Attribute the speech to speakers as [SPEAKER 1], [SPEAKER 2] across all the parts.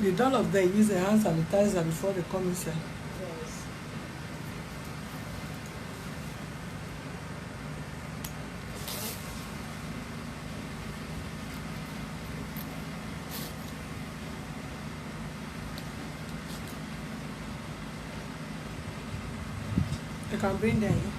[SPEAKER 1] Did all of them use the hand sanitizer before they come inside?
[SPEAKER 2] Yes.
[SPEAKER 1] You can bring them in.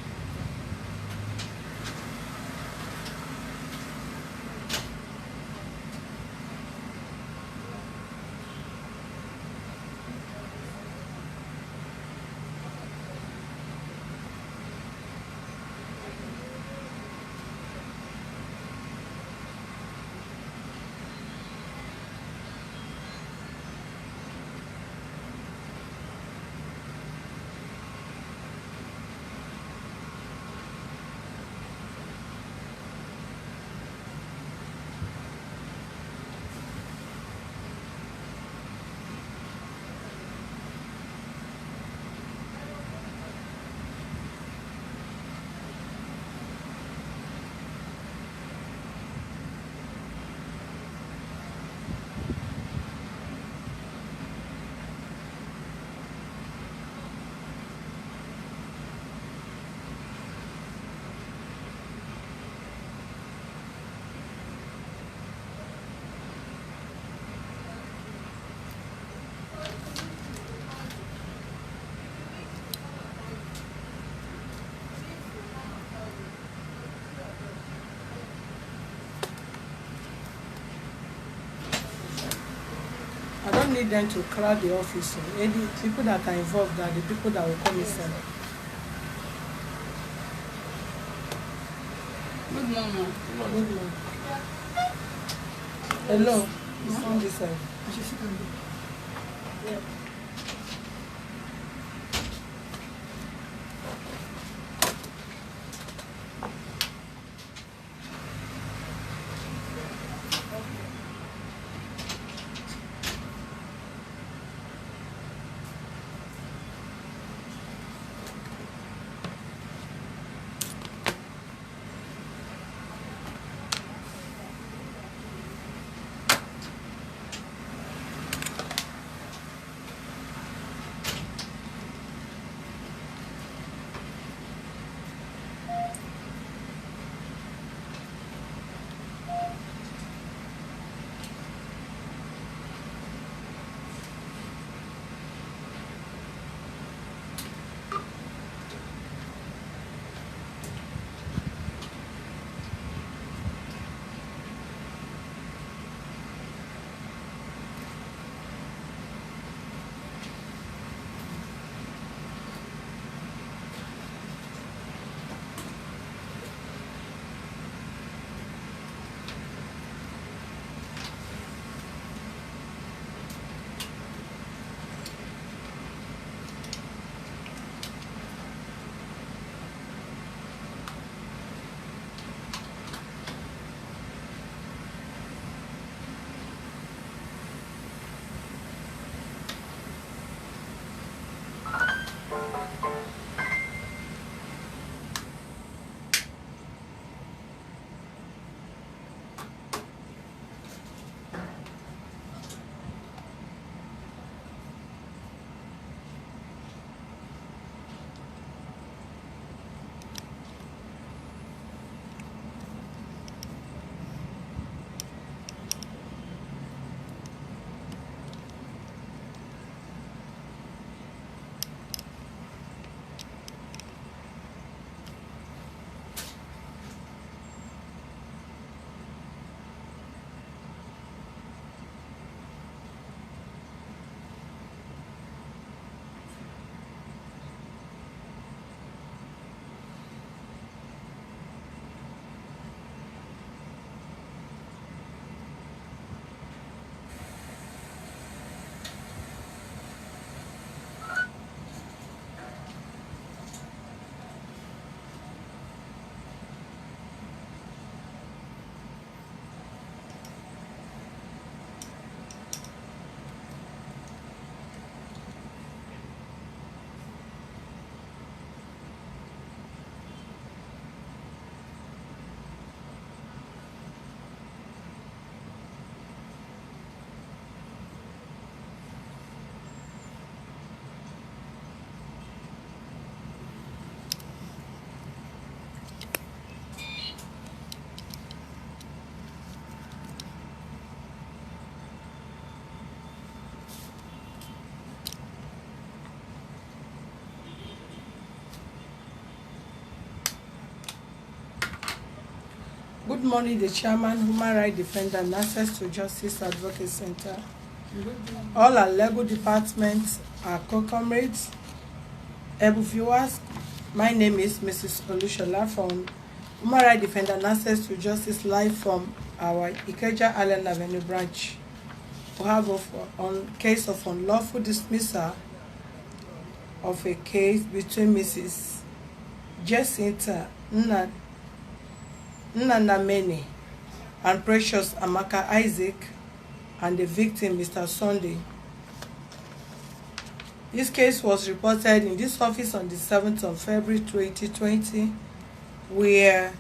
[SPEAKER 1] I don't need them to crowd the office. Any people that are involved are the people that will come inside.
[SPEAKER 2] Good morning.
[SPEAKER 1] Good morning. Hello. It's on this side. Yeah. Good morning, the chairman, human rights defender, and access to justice advocate center. All our legal departments, our co-comrades, able viewers. My name is Mrs. Olushola from Human Rights Defender and Access to Justice, live from our Ikeja Allen Avenue branch. We have on case of unlawful dismissal of a case between Mrs. Jacinta Nnanamene and Precious Amaka Isaac and the victim, Mr. Sunday. This case was reported in this office on the 7th of February 2020, where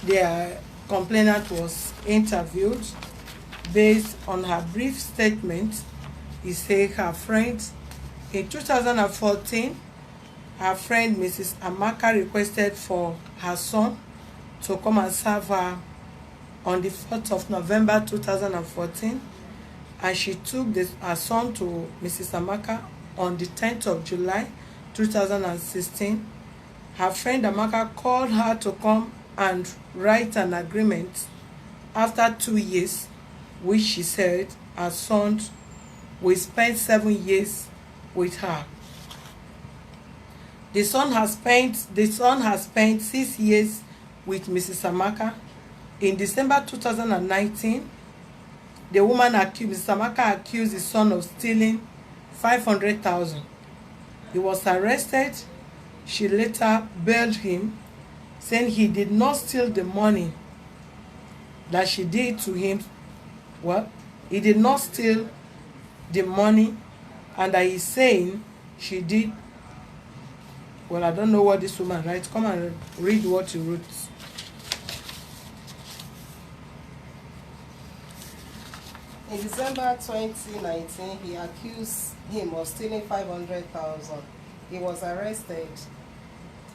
[SPEAKER 1] their complainant was interviewed. Based on her brief statement, he said her friend, in 2014, her friend Mrs. Amaka requested for her son to come and serve her on the 4th of November 2014, and she took her son to Mrs. Amaka on the 10th of July 2016. Her friend Amaka called her to come and write an agreement after 2 years, which she said her son will spend 7 years with her. The son has spent 6 years with Mrs. Amaka. In December 2019, the woman Mrs. Amaka accused the son of stealing 500,000. He was arrested. She later bailed him, saying he did not steal the money that she did to him. Well, he did not steal the money, and that he's saying she did. Well, I don't know what this woman writes. Come and read what you wrote.
[SPEAKER 2] In December 2019, he accused him of stealing 500,000. He was arrested.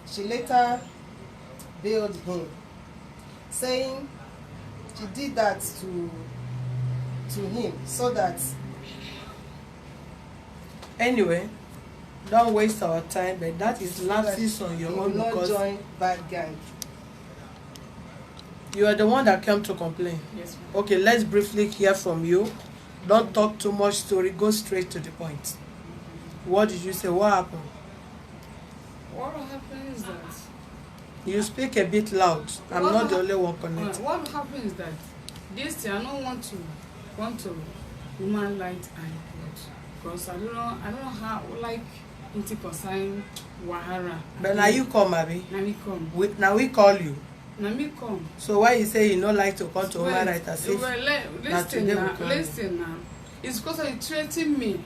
[SPEAKER 2] She later bailed him, saying she did that to him so that.
[SPEAKER 1] Anyway, don't waste our time, but that is lapses on your own, because
[SPEAKER 2] not join bad gang.
[SPEAKER 1] You are the one that came to complain.
[SPEAKER 3] Yes, ma'am.
[SPEAKER 1] Okay, let's briefly hear from you. Don't talk too much story. Go straight to the point. What did you say? What happened?
[SPEAKER 3] What happened is that
[SPEAKER 1] You speak a bit loud. I'm not the only one connected.
[SPEAKER 3] what happened is that this thing I don't want to human rights and because I don't know how like it concern Wahara.
[SPEAKER 1] But now you come, Abi.
[SPEAKER 3] Now me come.
[SPEAKER 1] Now we call you.
[SPEAKER 3] Now me come.
[SPEAKER 1] So why you say you don't like to come to human rights as if
[SPEAKER 3] listen now. It's because you threaten me.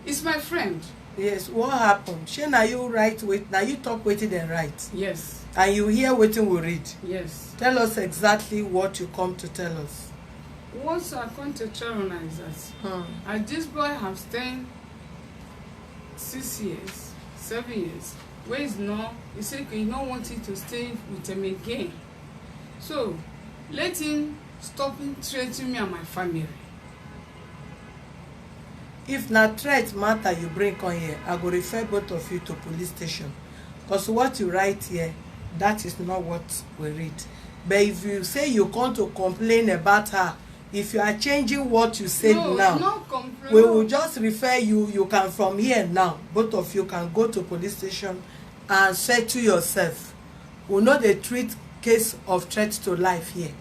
[SPEAKER 3] It's my friend.
[SPEAKER 1] Yes, what happened? She now you write with, now you talk with it and write.
[SPEAKER 3] Yes.
[SPEAKER 1] And you hear what we read.
[SPEAKER 3] Yes.
[SPEAKER 1] Tell us exactly what you come to tell us.
[SPEAKER 3] What I come to tell you is that and this boy have stayed 6 years, 7 years. Where is not, he said he not wanted to stay with him again. So let him stop threatening me and my family.
[SPEAKER 1] If na threat matter you bring on here, I go refer both of you to police station, because what you write here, that is not what we read. But if you say you come to complain about her, if you are changing what you said now, we will just refer you. You can from here now, both of you can go to police station and say to yourself, we know they treat case of threat to life here,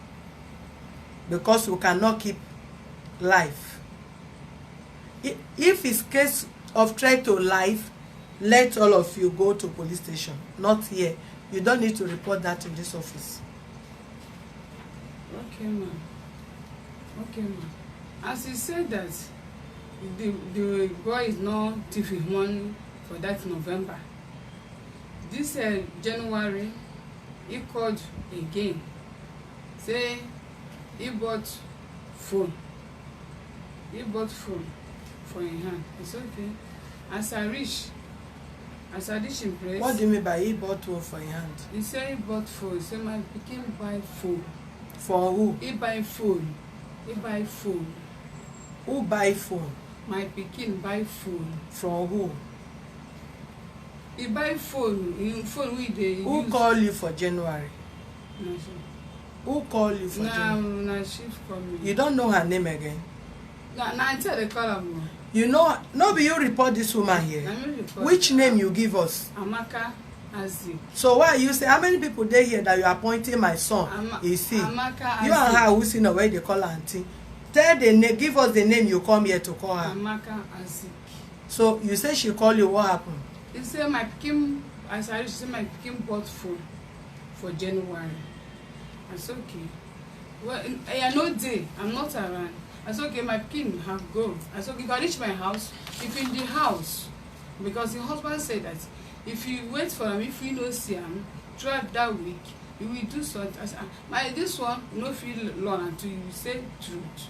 [SPEAKER 1] because we cannot keep life. If it's case of threat to life, let all of you go to police station, not here. You don't need to report that in this office.
[SPEAKER 3] Okay, ma'am. Okay, ma'am. As he said that the boy is not thieving money for that November. This January, he called again, say he bought phone. He bought phone for his hand. It's okay. As I reach in place.
[SPEAKER 1] What do you mean by he bought phone for your hand?
[SPEAKER 3] He said he bought phone. He said my pikin buy phone.
[SPEAKER 1] For who?
[SPEAKER 3] He buy phone. He buy phone.
[SPEAKER 1] Who buy phone?
[SPEAKER 3] My pikin buy phone.
[SPEAKER 1] From who?
[SPEAKER 3] He buy phone. Phone we dey use.
[SPEAKER 1] Who call you for January?
[SPEAKER 3] Na she.
[SPEAKER 1] Who call you for January?
[SPEAKER 3] Na she call me.
[SPEAKER 1] You don't know her name again.
[SPEAKER 3] Na I tell the call am.
[SPEAKER 1] You know, no be you report this woman here.
[SPEAKER 3] Na me report.
[SPEAKER 1] Which name you give us?
[SPEAKER 3] Amaka Azik.
[SPEAKER 1] So why you say, how many people there here that you are appointing my son? You see,
[SPEAKER 3] Amaka Azik.
[SPEAKER 1] you and her who see no way they call her auntie. Tell the name, give us the name you come here to call her.
[SPEAKER 3] Amaka Azik.
[SPEAKER 1] So you say she call you, what happened?
[SPEAKER 3] He say my pikin, as I say my pikin bought phone for January. I said okay. Well, I no day, I'm not around. I said okay, my pikin have go. I said okay, if I reach my house, if in the house, because the husband said that if you wait for him, if you no see him throughout that week, you will do something. I said, my this one no feel long until you say truth.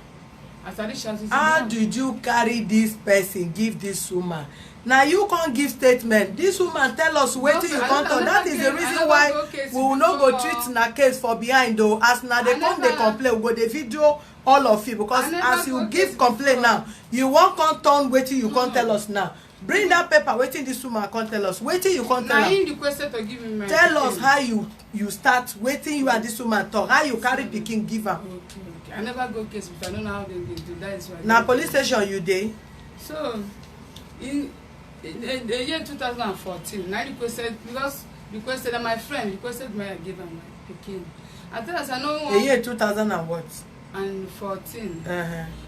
[SPEAKER 3] As I reach house,
[SPEAKER 1] how did you carry this person give this woman? Now you can't give statement. This woman tell us wetin you come talk. That is the reason why we will not go treat na case for behind though. As now they come dey complain, we go dey video all of you because as you give complaint now, you won't come turn wetin you can't tell us now. Bring that paper. Wetin this woman can't tell us. Wetin you can't tell us.
[SPEAKER 3] Now him requested to give me my
[SPEAKER 1] tell
[SPEAKER 3] pikin.
[SPEAKER 1] us how you start. Wetin you and this woman talk. How you carry pikin give am.
[SPEAKER 3] Okay. I never go case but I don't know how they do. That is why.
[SPEAKER 1] Na police station you dey.
[SPEAKER 3] So in the year 2014, I requested that my friend requested me I give her my pikin. I tell us I know one.
[SPEAKER 1] The year 2000 and what?
[SPEAKER 3] And 14.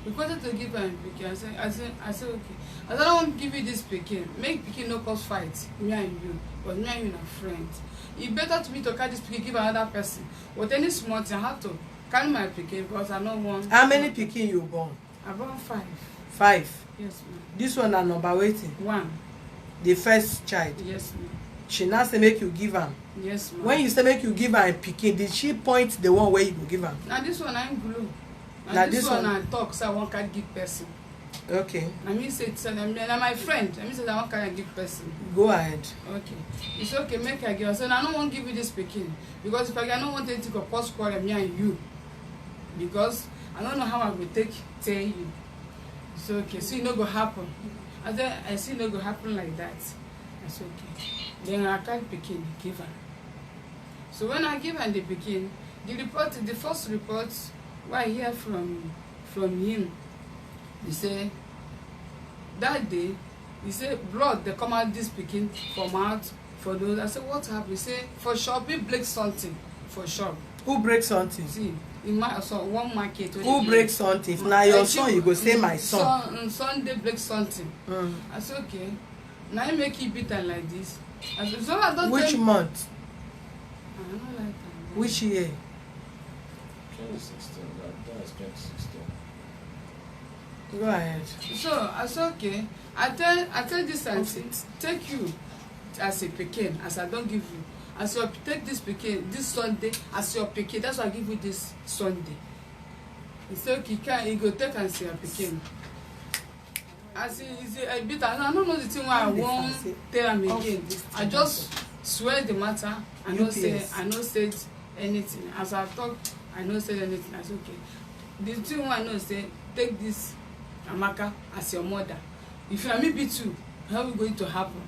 [SPEAKER 3] Requested to give her pikin. I said okay. I don't want to give you this pikin. Make pikin no cause fight. Me and you, but me and you are friends. It better to me to carry this pikin give another person. But any small thing I have to carry my pikin because I don't want.
[SPEAKER 1] How many pikin you born?
[SPEAKER 3] I born 5.
[SPEAKER 1] 5.
[SPEAKER 3] Yes, ma'am.
[SPEAKER 1] This one na number waiting.
[SPEAKER 3] 1.
[SPEAKER 1] The first child.
[SPEAKER 3] Yes, ma'am.
[SPEAKER 1] She now say make you give am.
[SPEAKER 3] Yes, ma'am.
[SPEAKER 1] When you say make you give am pikin, did she point the one where you go give am?
[SPEAKER 3] Now this one I'm glue.
[SPEAKER 1] Now
[SPEAKER 3] This one I talk so I won't carry give person.
[SPEAKER 1] Okay.
[SPEAKER 3] I mean say na my friend. I mean say I won't carry give person.
[SPEAKER 1] Go ahead.
[SPEAKER 3] Okay. It's okay. Make I give. I said I don't want to give you this pikin because if I don't want anything to cause quarrel me and you, because I don't know how I will tell you. It's okay. So it no go happen. I see no go happen like that. That's okay. Then I carry pikin give her. So when I give her the pikin, the first report what I hear from him, he say that day he say blood they come out this pikin from out for those. I said what happened? He say for shop he break something for shop.
[SPEAKER 1] Who break something?
[SPEAKER 3] See in my so one market.
[SPEAKER 1] Who break something? If na your son you go say my son.
[SPEAKER 3] Sunday break something. I said okay. Now you make it bitter like this. I said so I don't.
[SPEAKER 1] Which month?
[SPEAKER 3] I don't like that.
[SPEAKER 1] Which year?
[SPEAKER 4] 2016. That was 2016.
[SPEAKER 1] Go ahead.
[SPEAKER 3] So I said okay. I tell this auntie take you as a pikin as I don't give you. As your take this pikin this Sunday as your pikin. That's why I give you this Sunday. He said okay, he go take and see your pikin. As is a bit I don't know the thing why I won't tell him again. I just swear the matter. I no say anything. As I talk, I no say anything. I said okay. The thing why I know say take this Amaka as your mother. If you and me be too, how is going to happen?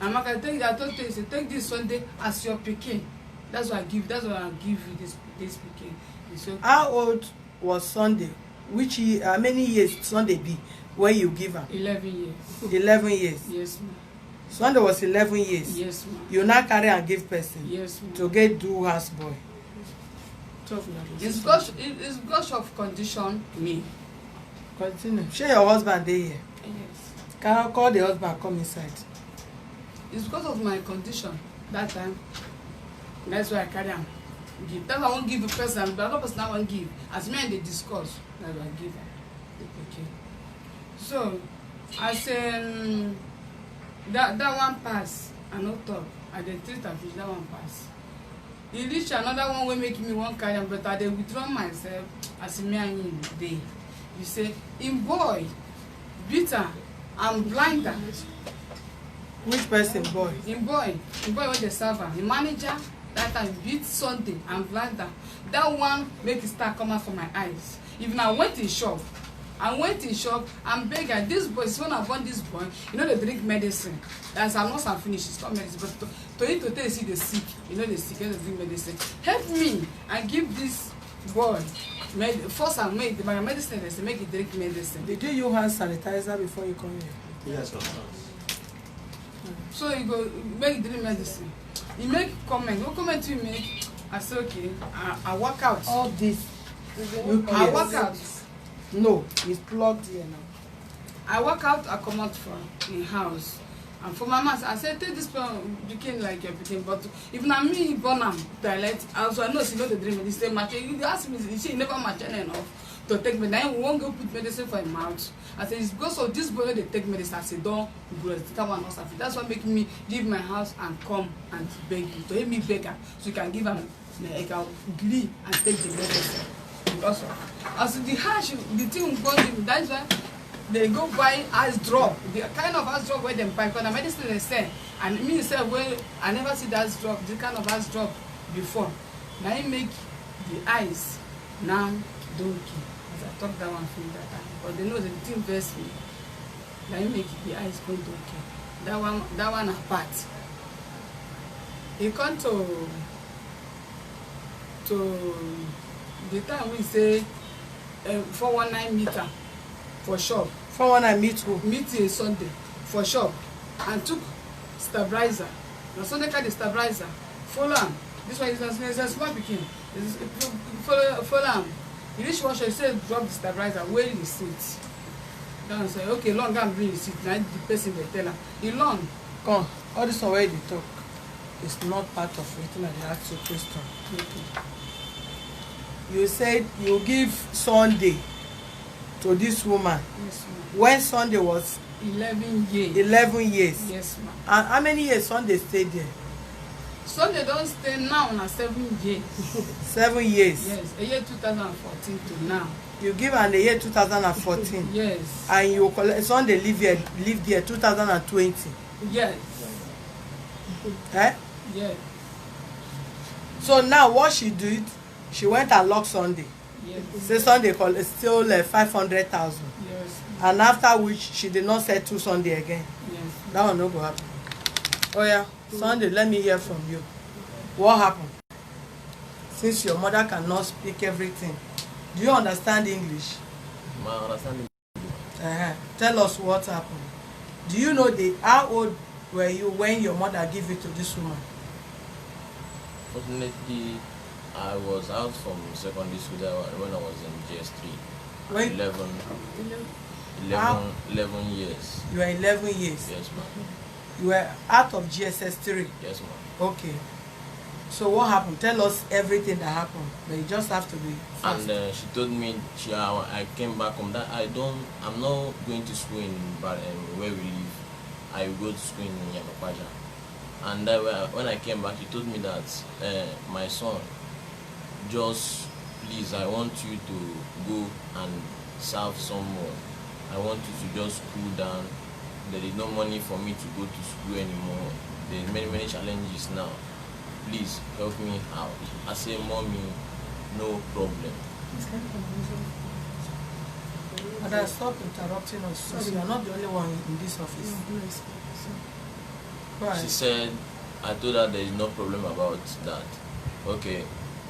[SPEAKER 3] Amaka take that. I told you say take this Sunday as your pikin. That's what I give. That's what I give you this pikin. Okay.
[SPEAKER 1] How old was Sunday? Which year? How many years Sunday be when you give her?
[SPEAKER 3] 11 years.
[SPEAKER 1] 11 years.
[SPEAKER 3] Yes, ma'am.
[SPEAKER 1] Sunday was 11 years.
[SPEAKER 3] Yes, ma'am.
[SPEAKER 1] You now carry and give person.
[SPEAKER 3] Yes, ma'am.
[SPEAKER 1] To get do house boy.
[SPEAKER 3] It's because of condition me.
[SPEAKER 1] Continue. Share your husband dey here.
[SPEAKER 3] Yes.
[SPEAKER 1] Call the husband come inside.
[SPEAKER 3] It's because of my condition that time. That's why I carry am give. That's why I won't give the person, but another person I won't give. As me and they discuss, that's why I give her the pikin. So as that one pass, I no talk. I dey treat am finish, that one pass. E reach another one wey make me wan carry am, but I dey withdraw myself as me and him dey. You say him boy beat am and blind am.
[SPEAKER 1] Which person boy?
[SPEAKER 3] Him boy wey dey serve am, him manager that time beat Sunday and blind am. That one make the star come out for my eyes. If na went in shop, I went in shop and beg her, this boy, when I born this boy, you know they drink medicine. As I'm not some finish, it's not medicine, but to you to tell you see the sick, you know the sick, they drink medicine. Help me and give this boy first and make my medicine, they say make it drink medicine.
[SPEAKER 1] Did you use hand sanitizer before you come here?
[SPEAKER 4] Yes, of course.
[SPEAKER 3] So you go make drink medicine. You make comment. What comment you make? I say okay. I work out.
[SPEAKER 1] All this.
[SPEAKER 3] I work out.
[SPEAKER 1] No, it's plugged here now.
[SPEAKER 3] I work out. I come out from in house. And for my mass, I said take this pikin like your pikin, but if na me born am dialect, also I know she know the dream medicine match. You ask me, she never match enough to take medicine. Then we won't go put medicine for him mouth. I said it's because of this boy they take medicine. I said don't go come on us. That's what make me leave my house and come and beg you to help me beg her so you can give am like a agree and take the medicine. Because as the hash, the thing go that's why they go buy ice drop, the kind of ice drop where they buy because the medicine they sell. And me say well, I never see that drop, this kind of ice drop before. Now I make the ice now donkey. As I talk that one from that time, but they know the thing vex me. Now I make the ice go donkey. That one apart. He come to the time we say 419 meter for shop.
[SPEAKER 1] 419 meet who?
[SPEAKER 3] Meeting Sunday for shop and took stabilizer. Na Sunday carry the stabilizer. Follow am. This one is a small pikin. Follow am. You reach one shop, you say drop the stabilizer. Where the seat? Then say okay, long go and bring the seat. Now the person dey tell am. He long.
[SPEAKER 1] Come, all this one where they talk is not part of it. Now they ask you question.
[SPEAKER 3] Okay.
[SPEAKER 1] You said you give Sunday to this woman.
[SPEAKER 3] Yes, ma'am.
[SPEAKER 1] When Sunday was
[SPEAKER 3] 11 years.
[SPEAKER 1] 11 years.
[SPEAKER 3] Yes, ma'am.
[SPEAKER 1] And how many years Sunday stayed there?
[SPEAKER 3] Sunday don stay now na 7 years.
[SPEAKER 1] 7 years.
[SPEAKER 3] Yes, a year 2014 to now.
[SPEAKER 1] You give am the year 2014.
[SPEAKER 3] Yes.
[SPEAKER 1] And you collect Sunday live there 2020.
[SPEAKER 3] Yes.
[SPEAKER 1] Eh?
[SPEAKER 3] Yes.
[SPEAKER 1] So now what she did, she went and locked Sunday.
[SPEAKER 3] Yes.
[SPEAKER 1] Say Sunday still 500,000.
[SPEAKER 3] Yes.
[SPEAKER 1] And after which she did not settle Sunday again.
[SPEAKER 3] Yes.
[SPEAKER 1] That one no go happen. Oh yeah, Sunday, let me hear from you. What happened? Since your mother cannot speak everything, do you understand English?
[SPEAKER 4] My understanding.
[SPEAKER 1] Tell us what happened. Do you know how old were you when your mother gave it to this woman?
[SPEAKER 4] Fortunately, I was out from secondary school when I was in GS3.
[SPEAKER 1] When?
[SPEAKER 4] 11 years.
[SPEAKER 1] You were 11 years.
[SPEAKER 4] Yes, ma'am.
[SPEAKER 1] You were out of GSS 3.
[SPEAKER 4] Yes, ma'am.
[SPEAKER 1] Okay. So what happened? Tell us everything that happened. But you just have to be fast.
[SPEAKER 4] And she told me I came back home that I'm not going to school in where we live. I will go to school in Yamapaja. And when I came back, she told me that my son, just please, I want you to go and serve someone. I want you to just cool down. There is no money for me to go to school anymore. There are many challenges now. Please help me out. I say, Mommy, no problem.
[SPEAKER 1] But stop interrupting us. So you are not the only one in this office. Right.
[SPEAKER 4] She said, I told her there is no problem about that. Okay.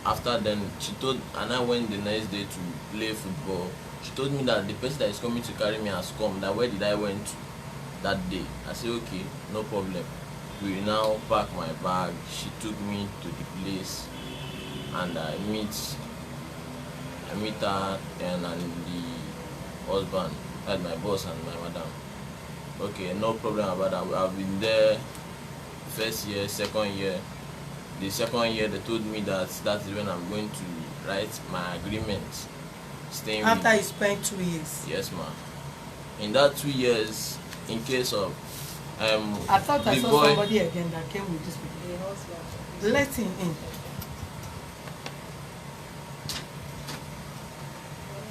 [SPEAKER 4] After then, she told, and I went the next day to play football. She told me that the person that is coming to carry me has come. That where did I went to that day? I said, okay, no problem. We now pack my bag. She took me to the place, and I meet her and the husband, and my boss and my madam. Okay, no problem about that. I've been there first year, second year. The second year they told me that is when I'm going to write my agreement. Staying
[SPEAKER 1] After
[SPEAKER 4] with,
[SPEAKER 1] you spent 2 years.
[SPEAKER 4] yes, ma'am. In that 2 years, in case of
[SPEAKER 1] I thought I saw somebody again that came with this people. Let him in.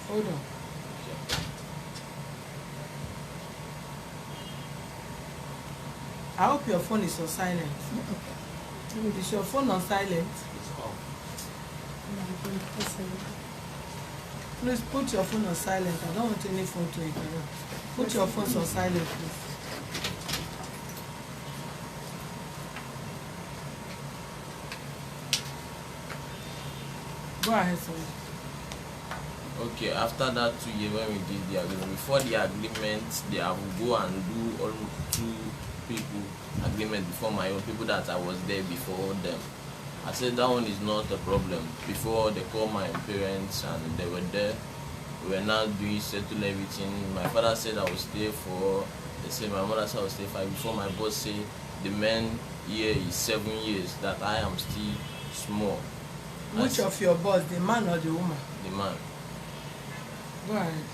[SPEAKER 1] Hold on. I hope your phone is on silent. Is your phone on silent?
[SPEAKER 4] It's off.
[SPEAKER 1] Please put your phone on silent. I don't want any phone to interrupt. Put your phones on silent, please. Go ahead, sir.
[SPEAKER 4] Okay, after that 2 years when we did the agreement, before the agreement, they have go and do almost 2 people agreement before my own people that I was there before them. I said that one is not a problem. Before they called my parents and they were there, we were now doing settle everything. My father said I will stay for, they said my mother said I will stay 5. Before my boss said the man here is 7 years, that I am still small.
[SPEAKER 1] Which of your boss, the man or the woman?
[SPEAKER 4] The man.
[SPEAKER 1] Go ahead.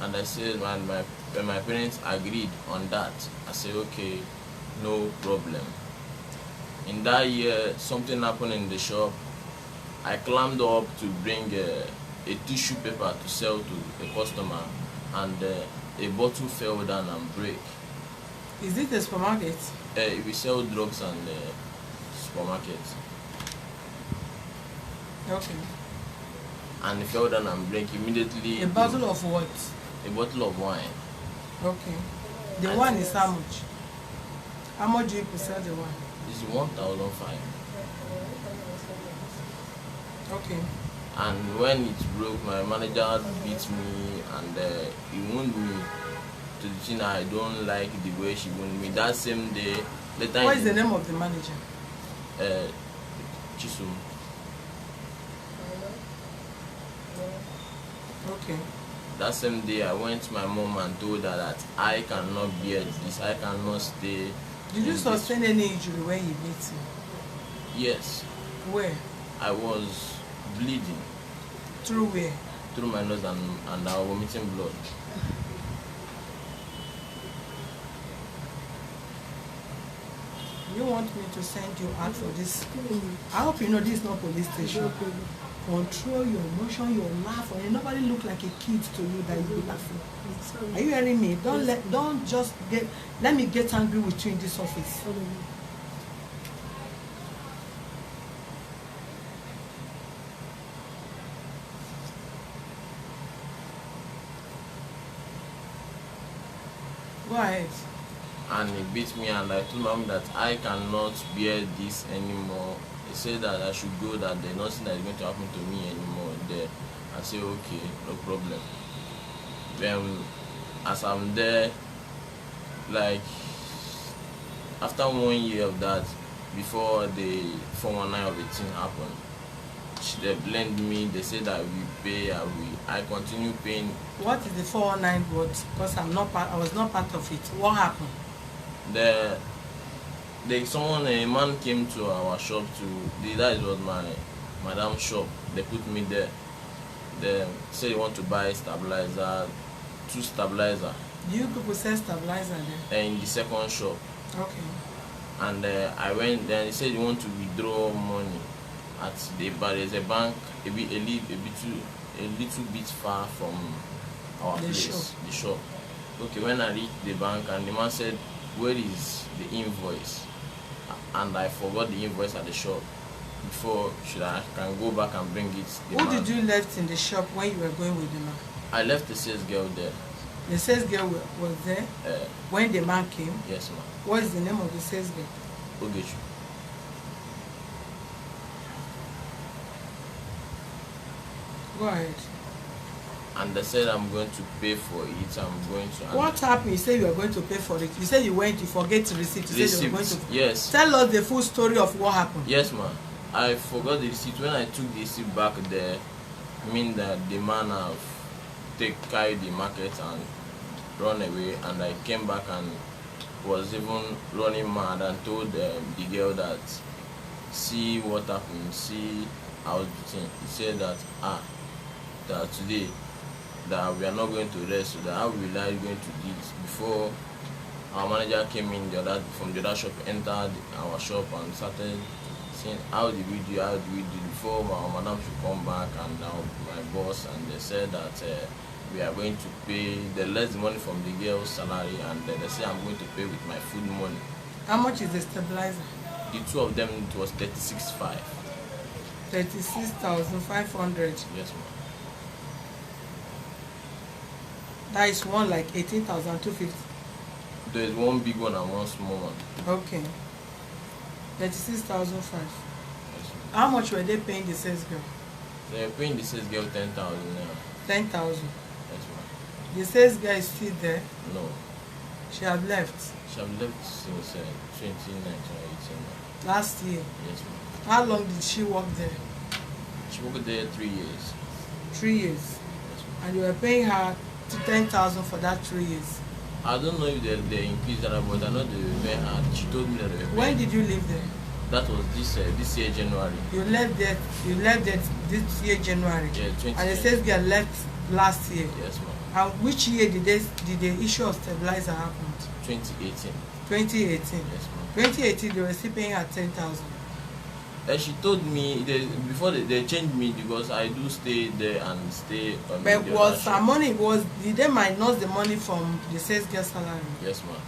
[SPEAKER 4] And I said when my parents agreed on that, I said okay, no problem. In that year, something happened in the shop. I climbed up to bring a tissue paper to sell to a customer, and a bottle fell down and break.
[SPEAKER 1] Is it a supermarket?
[SPEAKER 4] We sell drugs and supermarket.
[SPEAKER 1] Okay.
[SPEAKER 4] And it fell down and break immediately.
[SPEAKER 1] A bottle of what?
[SPEAKER 4] A bottle of wine.
[SPEAKER 1] Okay. The wine is how much? How much do you sell the wine?
[SPEAKER 4] It's 1,500.
[SPEAKER 1] Okay.
[SPEAKER 4] And when it broke, my manager beat me and he wounded me to the thing I don't like the way she wounded me. That same day,
[SPEAKER 1] what is the name of the manager?
[SPEAKER 4] Chisum.
[SPEAKER 1] Okay.
[SPEAKER 4] That same day, I went to my mom and told her that I cannot bear this, I cannot stay.
[SPEAKER 1] Did you sustain any injury when he beat you?
[SPEAKER 4] Yes.
[SPEAKER 1] Where?
[SPEAKER 4] I was bleeding.
[SPEAKER 1] Through where?
[SPEAKER 4] Through my nose and I was vomiting blood.
[SPEAKER 1] You want me to send you out for this? I hope you know this is not police station. Control your emotion, your laugh, and nobody look like a kid to you that you be laughing. Are you hearing me? Don't just let me get angry with you in this office. Go ahead.
[SPEAKER 4] And he beat me, and I told mom that I cannot bear this anymore. He said that I should go, that there's nothing that is going to happen to me anymore there. I said okay, no problem. Then as I'm there, like after 1 year of that, before the 419 of the thing happened, they blamed me. They said that we pay, I continue paying.
[SPEAKER 1] What is the 419 word? Because I was not part of it. What happened?
[SPEAKER 4] A man came to our shop that was my madam's shop. They put me there. They said they want to buy stabilizer, 2 stabilizer.
[SPEAKER 1] Do you people sell stabilizer there?
[SPEAKER 4] In the second shop.
[SPEAKER 1] Okay.
[SPEAKER 4] And I went there and they said they want to withdraw money at the bar. There's a bank a little bit far from our place. The shop. Okay, when I reached the bank and the man said, where is the invoice? And I forgot the invoice at the shop. Before I can go back and bring it.
[SPEAKER 1] Who did you left in the shop when you were going with the man?
[SPEAKER 4] I left the sales girl there.
[SPEAKER 1] The sales girl was there when the man came?
[SPEAKER 4] Yes, ma'am.
[SPEAKER 1] What is the name of the sales girl?
[SPEAKER 4] Ogechu.
[SPEAKER 1] Go ahead.
[SPEAKER 4] And they said I'm going to pay for it. I'm going to.
[SPEAKER 1] What happened? You said you were going to pay for it. You said you went to forget the receipt. You said you were going to.
[SPEAKER 4] Yes.
[SPEAKER 1] Tell us the full story of what happened.
[SPEAKER 4] Yes, ma'am. I forgot the receipt. When I took the receipt back there, I mean that the man have carried the market and run away, and I came back and was even running mad and told the girl that see what happened, see how the thing. He said that that today that we are not going to rest, so that how will I going to do it? Before our manager came in from the other shop, entered our shop and started saying how did we do before our madam should come back and now my boss, and they said that we are going to pay the less money from the girl's salary, and they say I'm going to pay with my food money.
[SPEAKER 1] How much is the stabilizer?
[SPEAKER 4] The 2 of them, it was 36,500.
[SPEAKER 1] 36,500.
[SPEAKER 4] Yes, ma'am.
[SPEAKER 1] That is one like 18,250.
[SPEAKER 4] There is one big one and one small one.
[SPEAKER 1] Okay. 36,005.
[SPEAKER 4] Yes, ma'am.
[SPEAKER 1] How much were they paying the sales girl?
[SPEAKER 4] They are paying the sales girl 10,000 naira.
[SPEAKER 1] 10,000.
[SPEAKER 4] Yes, ma'am.
[SPEAKER 1] The sales girl is still there.
[SPEAKER 4] No.
[SPEAKER 1] She had left
[SPEAKER 4] She have left since 2019 or 18.
[SPEAKER 1] last year.
[SPEAKER 4] Yes, ma'am.
[SPEAKER 1] How long did she work there?
[SPEAKER 4] She worked there 3 years.
[SPEAKER 1] 3 years.
[SPEAKER 4] Yes, ma'am.
[SPEAKER 1] And you were paying her 10,000 for that 3 years.
[SPEAKER 4] I don't know if they increased that, but I know they were paying her. She told me that they were paying.
[SPEAKER 1] When did you leave there?
[SPEAKER 4] That was this year January.
[SPEAKER 1] You left there this year January.
[SPEAKER 4] Yeah, 20.
[SPEAKER 1] And the sales girl left last year.
[SPEAKER 4] Yes, ma'am.
[SPEAKER 1] And which year did the issue of stabilizer happen?
[SPEAKER 4] 2018.
[SPEAKER 1] 2018.
[SPEAKER 4] Yes, ma'am.
[SPEAKER 1] 2018 they were still paying her 10,000.
[SPEAKER 4] And she told me before they changed me because I do stay there and stay.
[SPEAKER 1] But was her money did they minus the money from the sales girl salary?
[SPEAKER 4] Yes, ma'am.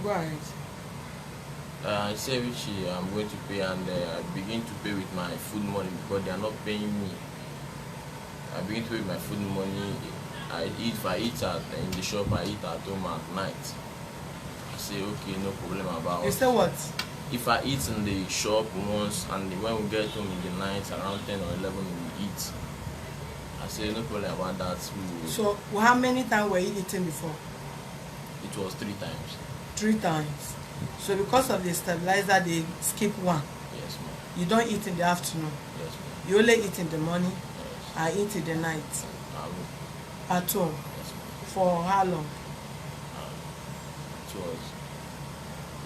[SPEAKER 1] Go ahead.
[SPEAKER 4] I say which I'm going to pay, and I begin to pay with my food money because they are not paying me. I begin to pay with my food money. If I eat in the shop, I eat at home at night. I say okay, no problem about it.
[SPEAKER 1] You say what?
[SPEAKER 4] If I eat in the shop once and when we get home in the night around 10 or 11 we eat. I say no problem about that.
[SPEAKER 1] So how many times were you eating before?
[SPEAKER 4] It was 3 times.
[SPEAKER 1] 3 times. So because of the stabilizer they skip one.
[SPEAKER 4] Yes, ma'am.
[SPEAKER 1] You don't eat in the afternoon.
[SPEAKER 4] Yes, ma'am.
[SPEAKER 1] You only eat in the morning.
[SPEAKER 4] Yes.
[SPEAKER 1] I eat in the night.
[SPEAKER 4] I will.
[SPEAKER 1] At home.
[SPEAKER 4] Yes, ma'am.
[SPEAKER 1] For how long?
[SPEAKER 4] It was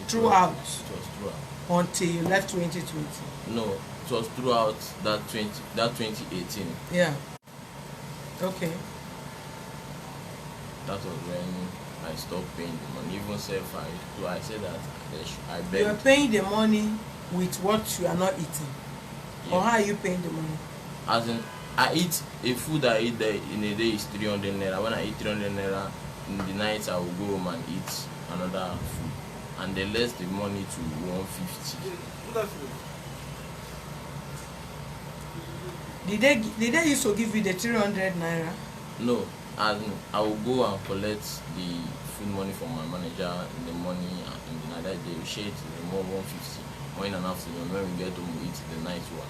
[SPEAKER 1] Throughout.
[SPEAKER 4] It was throughout.
[SPEAKER 1] Until you left 2020.
[SPEAKER 4] No, it was throughout that 2018.
[SPEAKER 1] Yeah. Okay.
[SPEAKER 4] That was when I stopped paying the money. Even I said that I
[SPEAKER 1] You are
[SPEAKER 4] begged.
[SPEAKER 1] paying the money with what you are not eating.
[SPEAKER 4] Yeah.
[SPEAKER 1] Or how are you paying the money?
[SPEAKER 4] As in, I eat a food I eat there in a day is 300 naira. When I eat 300 naira in the night, I will go home and eat another food, and they less the money to 150.
[SPEAKER 1] Did they used to give you the 300 naira?
[SPEAKER 4] No, as in, I will go and collect the food money from my manager in the morning, and in the night they will share it to the more 150. Morning and afternoon, when we get home, we eat the night one,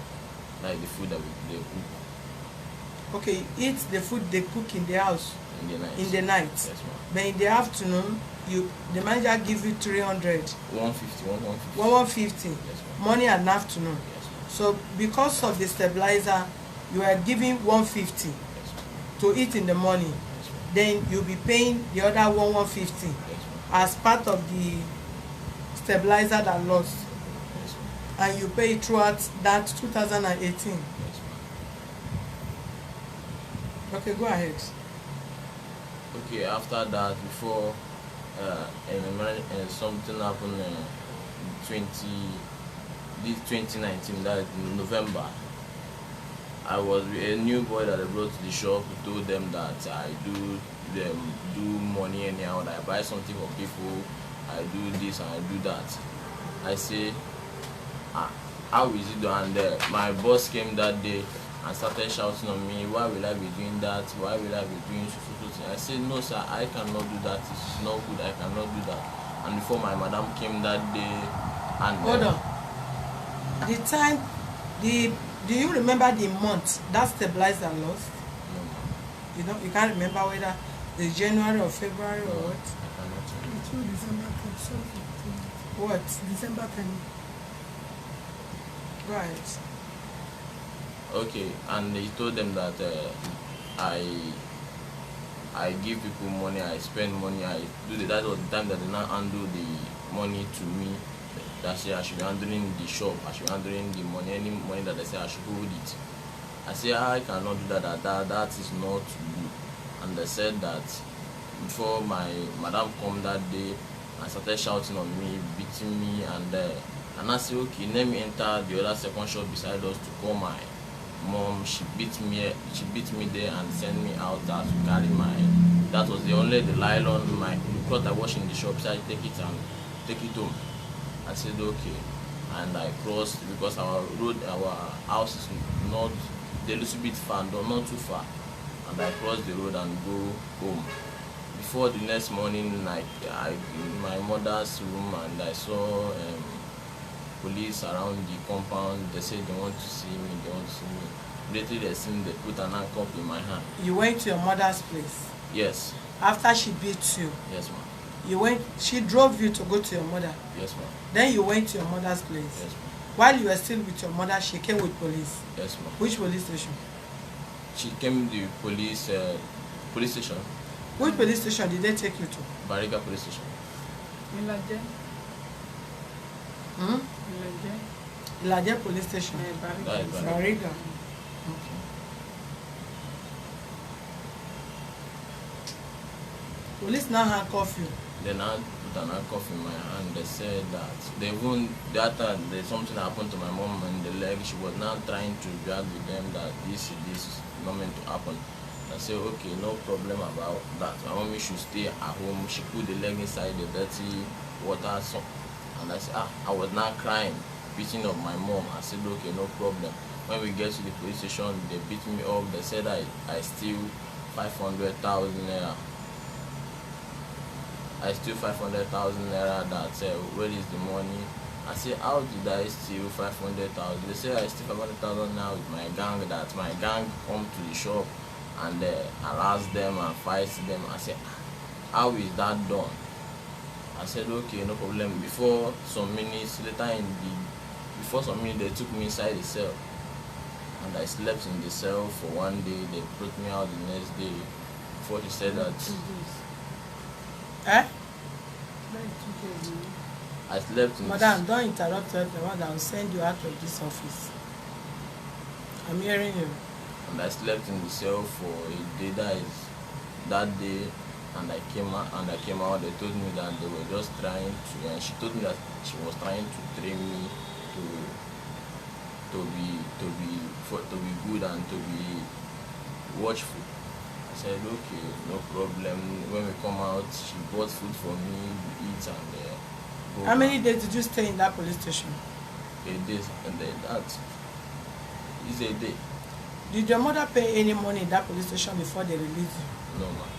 [SPEAKER 4] like the food that they cook
[SPEAKER 1] Okay, eat the food they cook in the house
[SPEAKER 4] in the night.
[SPEAKER 1] in the night.
[SPEAKER 4] Yes, ma'am.
[SPEAKER 1] But in the afternoon, the manager give you 300,
[SPEAKER 4] 150, 150.
[SPEAKER 1] 150,
[SPEAKER 4] Yes, ma'am.
[SPEAKER 1] morning and afternoon.
[SPEAKER 4] Yes, ma'am.
[SPEAKER 1] So because of the stabilizer, you are giving 150
[SPEAKER 4] Yes, ma'am.
[SPEAKER 1] to eat in the morning.
[SPEAKER 4] Yes, ma'am.
[SPEAKER 1] Then you'll be paying the other 150
[SPEAKER 4] Yes, ma'am.
[SPEAKER 1] as part of the stabilizer that lost.
[SPEAKER 4] Yes, ma'am.
[SPEAKER 1] And you pay it throughout that 2018.
[SPEAKER 4] Yes, ma'am.
[SPEAKER 1] Okay, go ahead.
[SPEAKER 4] Okay, after that, before something happened this 2019, that is in November. I was with a new boy that I brought to the shop who told them that I do money anyhow, that I buy something for people, I do this and I do that. I say, how is it done? And my boss came that day and started shouting on me, why will I be doing that? Why will I be doing so? I said, no sir, I cannot do that. It's not good, I cannot do that. And before my madam came that day, and
[SPEAKER 1] Hold on. The time, do you remember the month that stabilizer lost?
[SPEAKER 4] No,
[SPEAKER 1] You can't remember whether it's January or February or
[SPEAKER 4] no,
[SPEAKER 1] what?
[SPEAKER 4] I cannot tell you.
[SPEAKER 2] Through December 10.
[SPEAKER 1] What?
[SPEAKER 2] December 10.
[SPEAKER 1] Right.
[SPEAKER 4] Okay, and he told them that I give people money, I spend money, I do that was the time that they now handle the money to me. That say I should be handling the shop, I should be handling the money, any money that they say I should hold it. I say I cannot do that is not good. And they said that before my madam come that day and started shouting on me, beating me, and I said okay, let me enter the other second shop beside us to call my mom. She beat me there and sent me out there to carry that was the nylon, my cloth I wash in the shop, so I take it and take it home. I said okay, and I crossed because our house is not a little bit far, though not too far, and I crossed the road and go home. Before the next morning, I in my mother's room, and I saw police around the compound. They said they want to see me, they want to see me. Later they seen, they put an handcuff in my hand.
[SPEAKER 1] You went to your mother's place?
[SPEAKER 4] Yes.
[SPEAKER 1] After she beat you?
[SPEAKER 4] Yes, ma'am.
[SPEAKER 1] You went, she drove you to go to your mother?
[SPEAKER 4] Yes, ma'am.
[SPEAKER 1] Then you went to your mother's place?
[SPEAKER 4] Yes, ma'am.
[SPEAKER 1] While you were still with your mother, she came with police?
[SPEAKER 4] Yes, ma'am.
[SPEAKER 1] Which police station?
[SPEAKER 4] She came to the police station.
[SPEAKER 1] Which police station did they take you to?
[SPEAKER 4] Bariga police station.
[SPEAKER 3] Ilaje.
[SPEAKER 1] Hmm?
[SPEAKER 3] Ilaje.
[SPEAKER 1] Ilaje police station?
[SPEAKER 3] Bariga.
[SPEAKER 4] That is
[SPEAKER 1] Bariga. Okay. Police now handcuff you?
[SPEAKER 4] Then I put an handcuff in my hand. They said that that time there's something happened to my mom in the leg. She was now trying to drag with them that this is not meant to happen. I said, okay, no problem about that. My mommy should stay at home. She put the leg inside the dirty water. And I said, I was now crying, beating of my mom. I said, okay, no problem. When we get to the police station, they beat me up. They said I steal 500,000 naira. I steal 500,000 naira. That where is the money? I said, how did I steal 500,000? They say I steal 500,000 now with my gang. That my gang come to the shop and harass them and fight them. I said, how is that done? I said, okay, no problem. Before some minutes they took me inside the cell, and I slept in the cell for one day. They brought me out the next day. Before she said that,
[SPEAKER 1] Eh?
[SPEAKER 4] I slept in.
[SPEAKER 1] Madam, don't interrupt everyone. I will send you out of this office. I'm hearing you.
[SPEAKER 4] And I slept in the cell for a day. That day, and I came out. They told me that they were just trying to, and she told me that she was trying to train me to be good and to be watchful. I said, okay, no problem. When we come out, she bought food for me, we eat, and go.
[SPEAKER 1] How many days did you stay in that police station?
[SPEAKER 4] 8 days, and then that is a day.
[SPEAKER 1] Did your mother pay any money in that police station before they released you?
[SPEAKER 4] No, ma'am.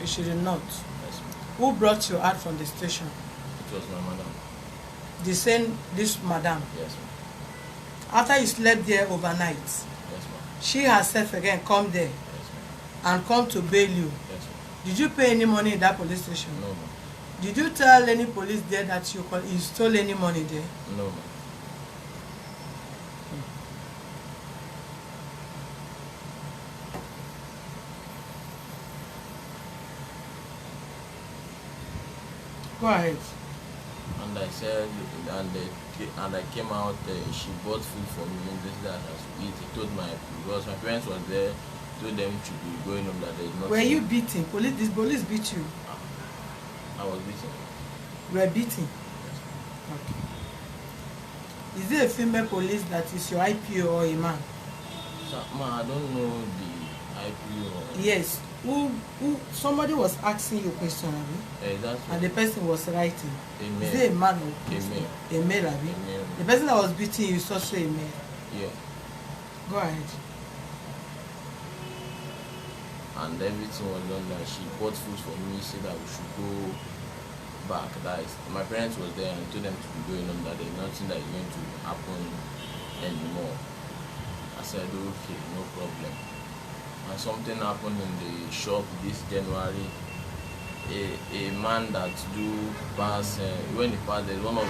[SPEAKER 1] She did not.
[SPEAKER 4] Yes, ma'am.
[SPEAKER 1] Who brought you out from the station?
[SPEAKER 4] It was my madam.
[SPEAKER 1] This madam?
[SPEAKER 4] Yes, ma'am.
[SPEAKER 1] After you slept there overnight,
[SPEAKER 4] Yes, ma'am.
[SPEAKER 1] she herself again come there
[SPEAKER 4] Yes, ma'am.
[SPEAKER 1] and come to bail you.
[SPEAKER 4] Yes, ma'am.
[SPEAKER 1] Did you pay any money in that police station?
[SPEAKER 4] No, ma'am.
[SPEAKER 1] Did you tell any police there that you stole any money there?
[SPEAKER 4] No, ma'am.
[SPEAKER 1] Go ahead.
[SPEAKER 4] And I said, and I came out. She bought food for me. This that I should eat. He told because my parents were there. Told them to be going home that there is nothing.
[SPEAKER 1] Were you beaten? This police beat you?
[SPEAKER 4] I was beaten.
[SPEAKER 1] You were beaten?
[SPEAKER 4] Yes.
[SPEAKER 1] Okay. Is it a female police that is your IPO or a man?
[SPEAKER 4] So, I don't know the IPO.
[SPEAKER 1] Yes. Who somebody was asking you a question, Abi?
[SPEAKER 4] That's
[SPEAKER 1] And the person was writing.
[SPEAKER 4] a male.
[SPEAKER 1] Is it a man or
[SPEAKER 4] A male.
[SPEAKER 1] a male, Abi?
[SPEAKER 4] A male.
[SPEAKER 1] The person that was beating you is also a male.
[SPEAKER 4] Yeah.
[SPEAKER 1] Go ahead.
[SPEAKER 4] And everything was done that she bought food for me, said that we should go back. That is, my parents was there and told them to be going on, that there's nothing that is going to happen anymore. I said, okay, no problem. And something happened in the shop this January. A man that do pass, when he passed, there's one of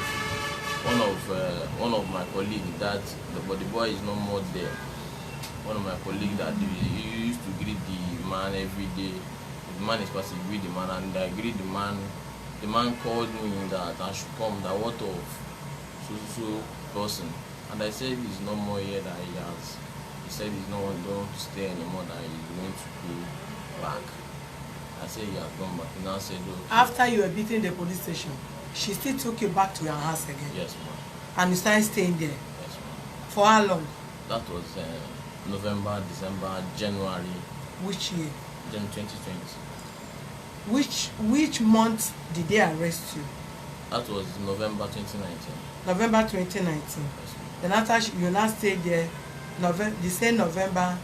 [SPEAKER 4] my colleagues that but the boy is no more there. One of my colleagues that he used to greet the man every day. The man is passing, greet the man, and I greet the man. The man called me that I should come. That what of so person, and I said he's no more here. That he said he's not going to stay anymore. That he's going to go back. I said he has gone back. He now said, okay.
[SPEAKER 1] After you were beating the police station, she still took you back to your house again?
[SPEAKER 4] Yes, ma'am.
[SPEAKER 1] And you started staying there?
[SPEAKER 4] Yes, ma'am.
[SPEAKER 1] For how long?
[SPEAKER 4] That was November, December, January.
[SPEAKER 1] Which year?
[SPEAKER 4] Then 2020.
[SPEAKER 1] Which month did they arrest you?
[SPEAKER 4] That was November 2019.
[SPEAKER 1] November 2019.
[SPEAKER 4] Yes, ma'am.
[SPEAKER 1] Then after you now stayed there, the same November,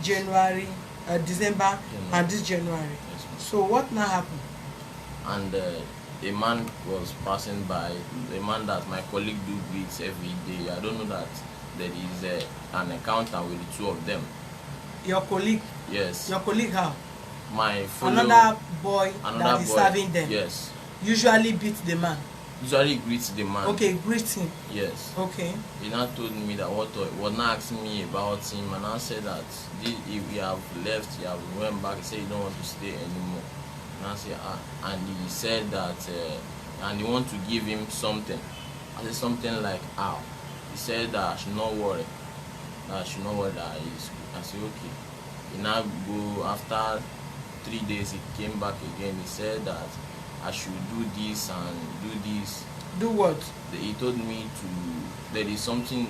[SPEAKER 1] January, December and this January.
[SPEAKER 4] Yes, ma'am.
[SPEAKER 1] So what now happened?
[SPEAKER 4] And a man was passing by, a man that my colleague do greets every day. I don't know that there is an encounter with the two of them.
[SPEAKER 1] Your colleague?
[SPEAKER 4] Yes.
[SPEAKER 1] Your colleague how?
[SPEAKER 4] My follow,
[SPEAKER 1] Another boy that is serving them?
[SPEAKER 4] Yes.
[SPEAKER 1] Usually beat the man?
[SPEAKER 4] Usually greets the man.
[SPEAKER 1] Okay, greet him.
[SPEAKER 4] Yes.
[SPEAKER 1] Okay.
[SPEAKER 4] He now told me that was not asking me about him, and I said that we have left, he have went back. He said he don't want to stay anymore. And I said and he said that and he want to give him something. I said something like how? He said that I should not worry. That I should not worry that he's good. I said okay. He now go after 3 days. He came back again. He said that I should do this and do this.
[SPEAKER 1] Do what?
[SPEAKER 4] He told me to. There is something.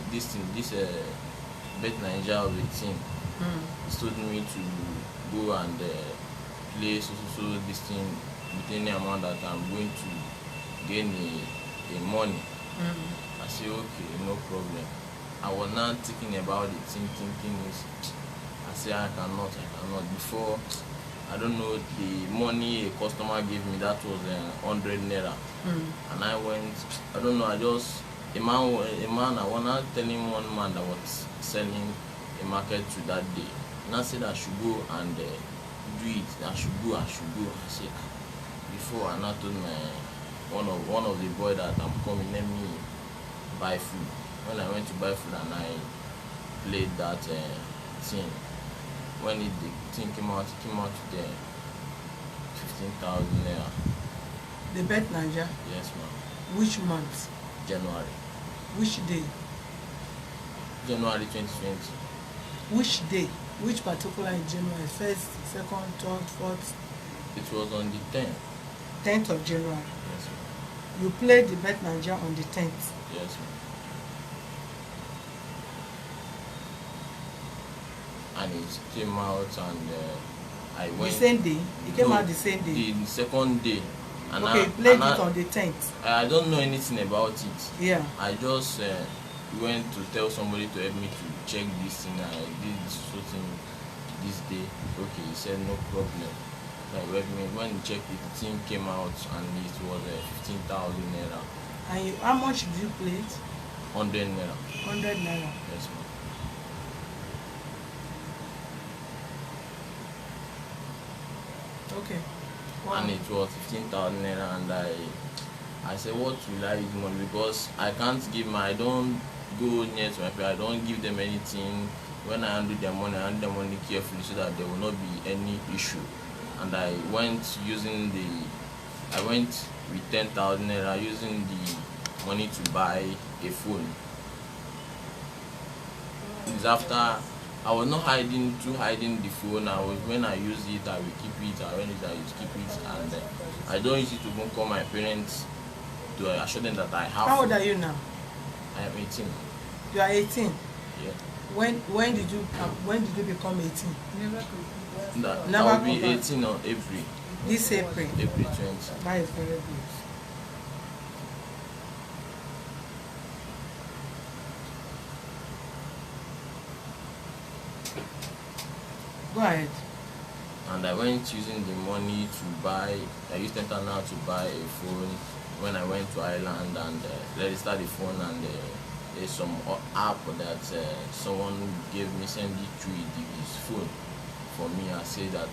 [SPEAKER 4] This Bet Nigeria of a team. He told me to go and play so this thing with any amount that I'm going to gain a money. I said okay, no problem. I was not thinking about it, thinking is. I said I cannot. Before. I don't know, the money a customer gave me, that was 100 naira. And I went, I don't know, a man, I was not telling one man that was selling a market to that day. And I said I should go and do it, I should go. I said, before I not told one of the boy that I'm coming, let me buy food. When I went to buy food and I played that thing, when the thing came out to the 15,000 naira.
[SPEAKER 1] The Bet Nigeria?
[SPEAKER 4] Yes, ma'am.
[SPEAKER 1] Which month?
[SPEAKER 4] January.
[SPEAKER 1] Which day?
[SPEAKER 4] January 2020.
[SPEAKER 1] Which day? Which particular in January? 1st, 2nd, 3rd, 4th?
[SPEAKER 4] It was on the 10th.
[SPEAKER 1] 10th of January.
[SPEAKER 4] Yes, ma'am.
[SPEAKER 1] You played the Bet Nigeria on the 10th.
[SPEAKER 4] Yes, ma'am. And it came out and I went.
[SPEAKER 1] The same day? It came out the same day?
[SPEAKER 4] The second day. And
[SPEAKER 1] okay, played it on the 10th.
[SPEAKER 4] I don't know anything about it.
[SPEAKER 1] Yeah.
[SPEAKER 4] I just went to tell somebody to help me to check this thing. I did this thing this day. Okay, he said no problem. Like when he checked it, the thing came out and it was 15,000 naira.
[SPEAKER 1] And how much did you play it?
[SPEAKER 4] 100 naira.
[SPEAKER 1] 100 naira.
[SPEAKER 4] Yes, ma'am.
[SPEAKER 1] Okay. Wow.
[SPEAKER 4] And it was 15,000 naira, and I said, what will I use money? Because I can't give I don't go near to my parents, I don't give them anything. When I handle their money, I handle their money carefully so that there will not be any issue. And I went with 10,000 naira using the money to buy a phone. It's after I was not hiding the phone. When I use it, I will keep it. I will keep it, and I don't use it to go call my parents to assure them that I have.
[SPEAKER 1] How old are you now?
[SPEAKER 4] I am 18.
[SPEAKER 1] You are 18.
[SPEAKER 4] Yeah.
[SPEAKER 1] When did you become 18?
[SPEAKER 3] Never complete.
[SPEAKER 1] Never
[SPEAKER 4] I'll be
[SPEAKER 1] complete.
[SPEAKER 4] 18 on April.
[SPEAKER 1] This April.
[SPEAKER 4] April 20.
[SPEAKER 1] That is very good. Go ahead.
[SPEAKER 4] And I went using the money to buy. I used 10,000 naira to buy a phone. When I went to Ireland and registered the phone, and there's some app that someone sent it through his phone for me. I say that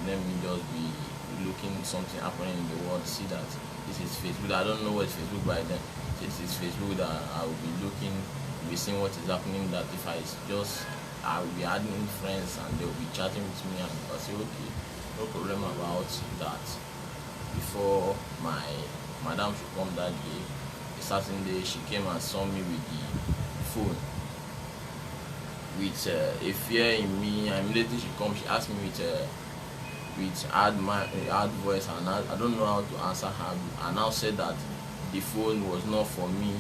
[SPEAKER 4] let me just be looking something happening in the world, see that this is Facebook. I don't know what is Facebook by then. This is Facebook that I will be looking, be seeing what is happening. That if I will be adding friends and they will be chatting with me, and I say okay, no problem about that. Before my madam should come that day, a certain day she came and saw me with the phone with a fear in me, and immediately she come, she asked me with hard voice, and I don't know how to answer her. I now said that the phone was not for me,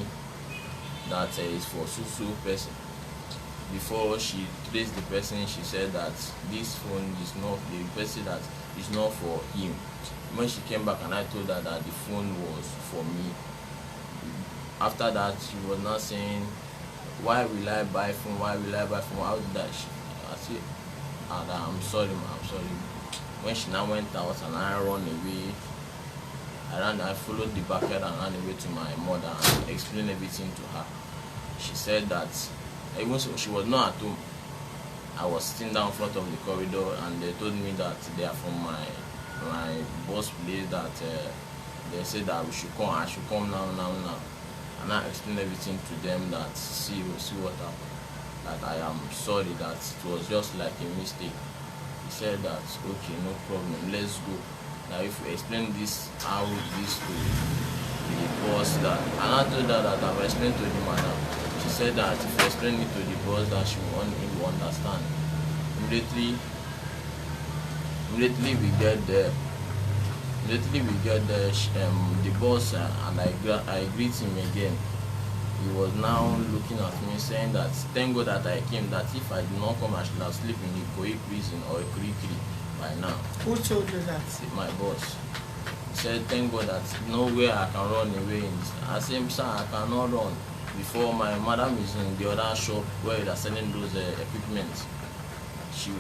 [SPEAKER 4] that it's for so person. Before she traced the person, she said that this phone is not the person, that is not for him. When she came back and I told her that the phone was for me, after that she was not saying, why will I buy phone, how did that? I said, and I'm sorry, ma, I'm sorry. When she now went out and I ran away, I followed the backyard and ran away to my mother and explained everything to her. She said that even so, she was not at home. I was sitting down in front of the corridor and they told me that they are from my boss place, that they said that I should come now. And I explained everything to them, that see what happened. That I am sorry, that it was just like a mistake. He said that okay, no problem, let's go. Now if you explain this how this to the boss, that, and I told her that I've explained to the madam. She said that if you explain it to the boss, that she will understand. Immediately we get there. The boss and I greet him again. He was now looking at me saying that thank God that I came, that if I do not come I should have slept in the Ikoyi prison or Kirikiri by now.
[SPEAKER 1] Who told you that?
[SPEAKER 4] My boss. He said thank God that nowhere I can run away in this. I said, sir, I cannot run. Before my madam is in the other shop where they are selling those equipment. She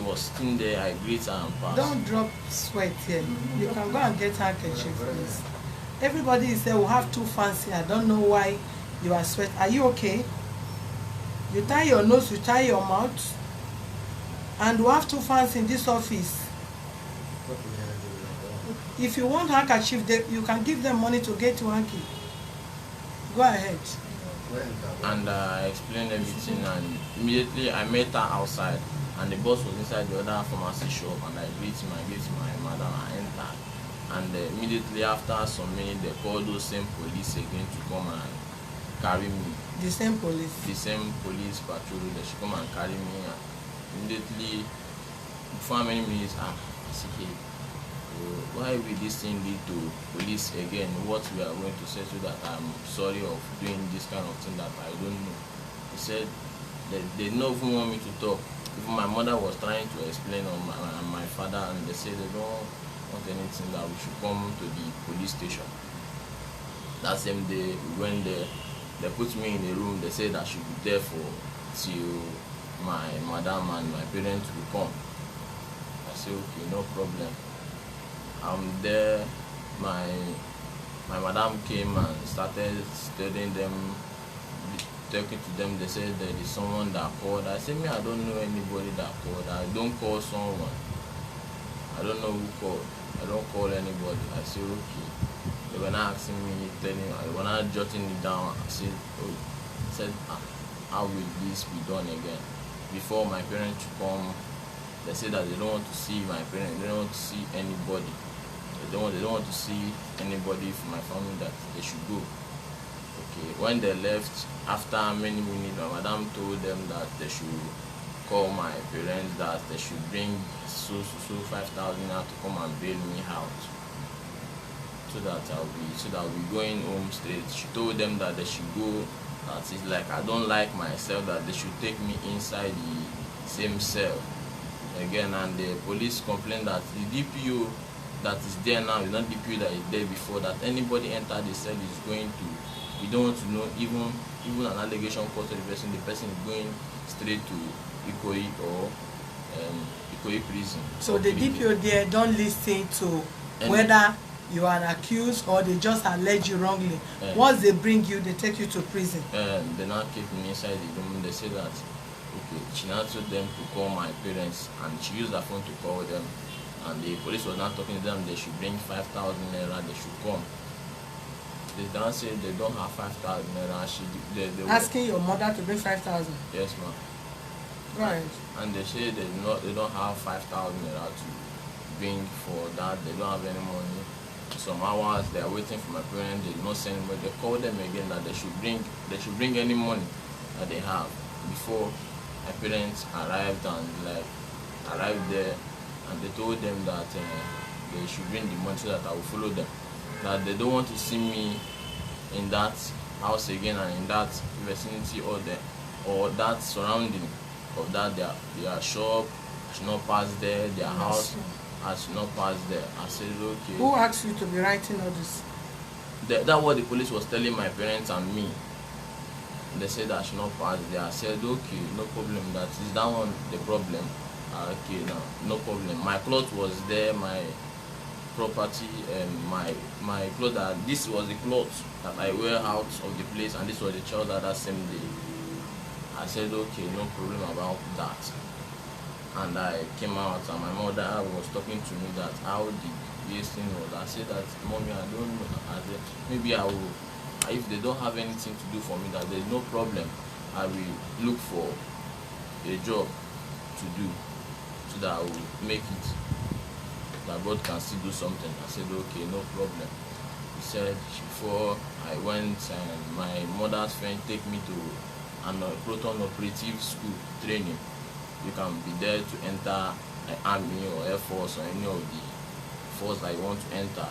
[SPEAKER 4] was sitting there, I greet her and pass.
[SPEAKER 1] Don't drop sweat here. You can go and get handkerchief, please. Everybody is there will have too fancy. I don't know why you are sweating. Are you okay? You tie your nose, you tie your mouth, and we have too fancy in this office. If you want handkerchief, you can give them money to get you hanky. Go ahead.
[SPEAKER 4] And I explained everything, and immediately I met her outside, and the boss was inside the other pharmacy shop, and I greet him, my madam, I entered. And immediately after some minutes, they called those same police again to come and carry me.
[SPEAKER 1] The same police?
[SPEAKER 4] The same police patrol, they should come and carry me. And immediately, before many minutes, I said, hey, why will this thing lead to police again? What we are going to say to that? I'm sorry of doing this kind of thing that I don't know. He said they don't even want me to talk. Even my mother was trying to explain on my father, and they said they don't want anything, that we should come to the police station. That same day when they put me in a room, they said I should be there till my madam and my parents will come. I said okay, no problem. I'm there. My madam came and started studying them, talking to them. They said there is someone that called. I said, me, I don't know anybody that called. I don't call someone. I don't know who called. I don't call anybody. I said, okay. They were not asking me, they were not jotting it down. I said, how will this be done again? Before my parents come, they said that they don't want to see my parents. They don't want to see anybody. They don't want to see anybody from my family, that they should go. Okay. When they left, after many minutes, my madam told them that they should call my parents, that they should bring so 5,000 out to come and bail me out, so that I'll be going home straight. She told them that they should go. That it's like I don't like myself, that they should take me inside the same cell again. And the police complained that the DPO that is there now is not DPO that is there before, that anybody enter the cell is going to, we don't want to know even an allegation called to the person is going straight to Ikoyi or Ikoyi prison.
[SPEAKER 1] So the DPO there don't listen to whether you are accused or they just allege you wrongly. Once they bring you, they take you to prison.
[SPEAKER 4] They now keep me inside the room. They say that okay, she now told them to call my parents, and she used her phone to call them. And the police was not talking to them. They should bring 5,000 naira. They should come. They don't say they don't have 5,000 naira. They
[SPEAKER 1] asking your mother to bring 5,000.
[SPEAKER 4] Yes, ma'am.
[SPEAKER 1] Right.
[SPEAKER 4] And they say they don't have 5,000 naira to bring for that. They don't have any money. Some hours they are waiting for my parents. They did not send anybody. They call them again that they should bring any money that they have before my parents arrived there. And they told them that they should bring the money so that I will follow them. That they don't want to see me in that house again, and in that vicinity or that surrounding of that their shop. I should not pass there. Their house, I should not pass there. I said okay.
[SPEAKER 1] Who asked you to be writing all this?
[SPEAKER 4] That's what the police was telling my parents and me. They said I should not pass there. I said okay, no problem. That is that one the problem. Okay, now no problem. My cloth was there, my property, and my clothes. This was the clothes that I wear out of the place, and this was the child that same day. I said okay, no problem about that. And I came out, and my mother was talking to me that how this thing was. I said that, mommy, I don't know. I said maybe I will, if they don't have anything to do for me, that there's no problem. I will look for a job to do so that I will make it, that God can still do something. I said okay, no problem. He said before I went, and my mother's friend take me to an proton operative school training. You can be there to enter an army or air force or any of the force that you want to enter.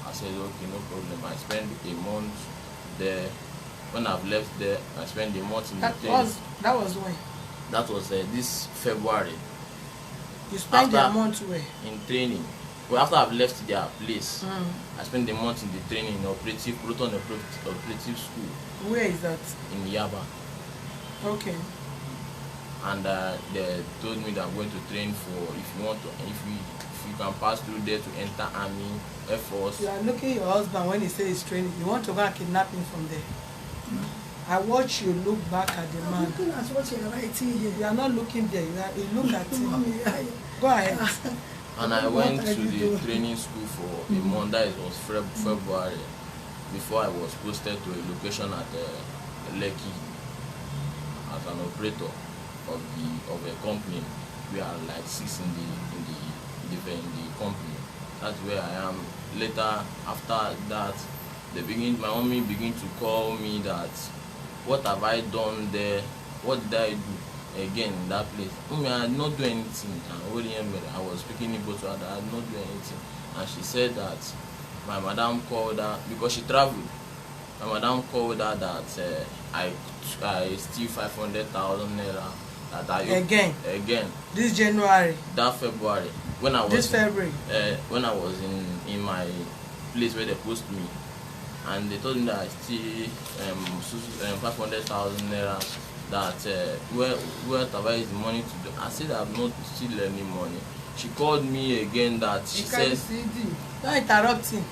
[SPEAKER 4] I said okay, no problem. I spent a month there. When I've left there, I spent a month in the training.
[SPEAKER 1] That was when?
[SPEAKER 4] That was this February.
[SPEAKER 1] You spent a month where?
[SPEAKER 4] In training. Well, after I've left their place, I spent a month in the training in proton operative school.
[SPEAKER 1] Where is that?
[SPEAKER 4] In Yaba.
[SPEAKER 1] Okay.
[SPEAKER 4] And they told me that I'm going to train for, if you can pass through there to enter army, air force.
[SPEAKER 1] You are looking your husband when he says he's training. You want to go and kidnap him from there. I watch you look back at the man.
[SPEAKER 2] Looking at what you are writing here.
[SPEAKER 1] You are not looking there. You look at him. Go ahead.
[SPEAKER 4] And I went to the training school for a month. That was February, before I was posted to a location at Lekki as an operator of a company. We are like 6 in the company. That's where I am. Later, after that, my mommy began to call me that, what have I done there? What did I do again in that place? I did not do anything. I was speaking Igbo to her that I did not do anything. And she said that my madam called her, because she traveled. My madam called her that I steal 500,000 naira. Again. This
[SPEAKER 1] January.
[SPEAKER 4] That February. When I was
[SPEAKER 1] this February.
[SPEAKER 4] When I was in my place where they post me, and they told me that I steal 500,000 naira. That where have I the money to do? I said I have not steal any money. She called me again that she said.
[SPEAKER 1] Don't interrupt him.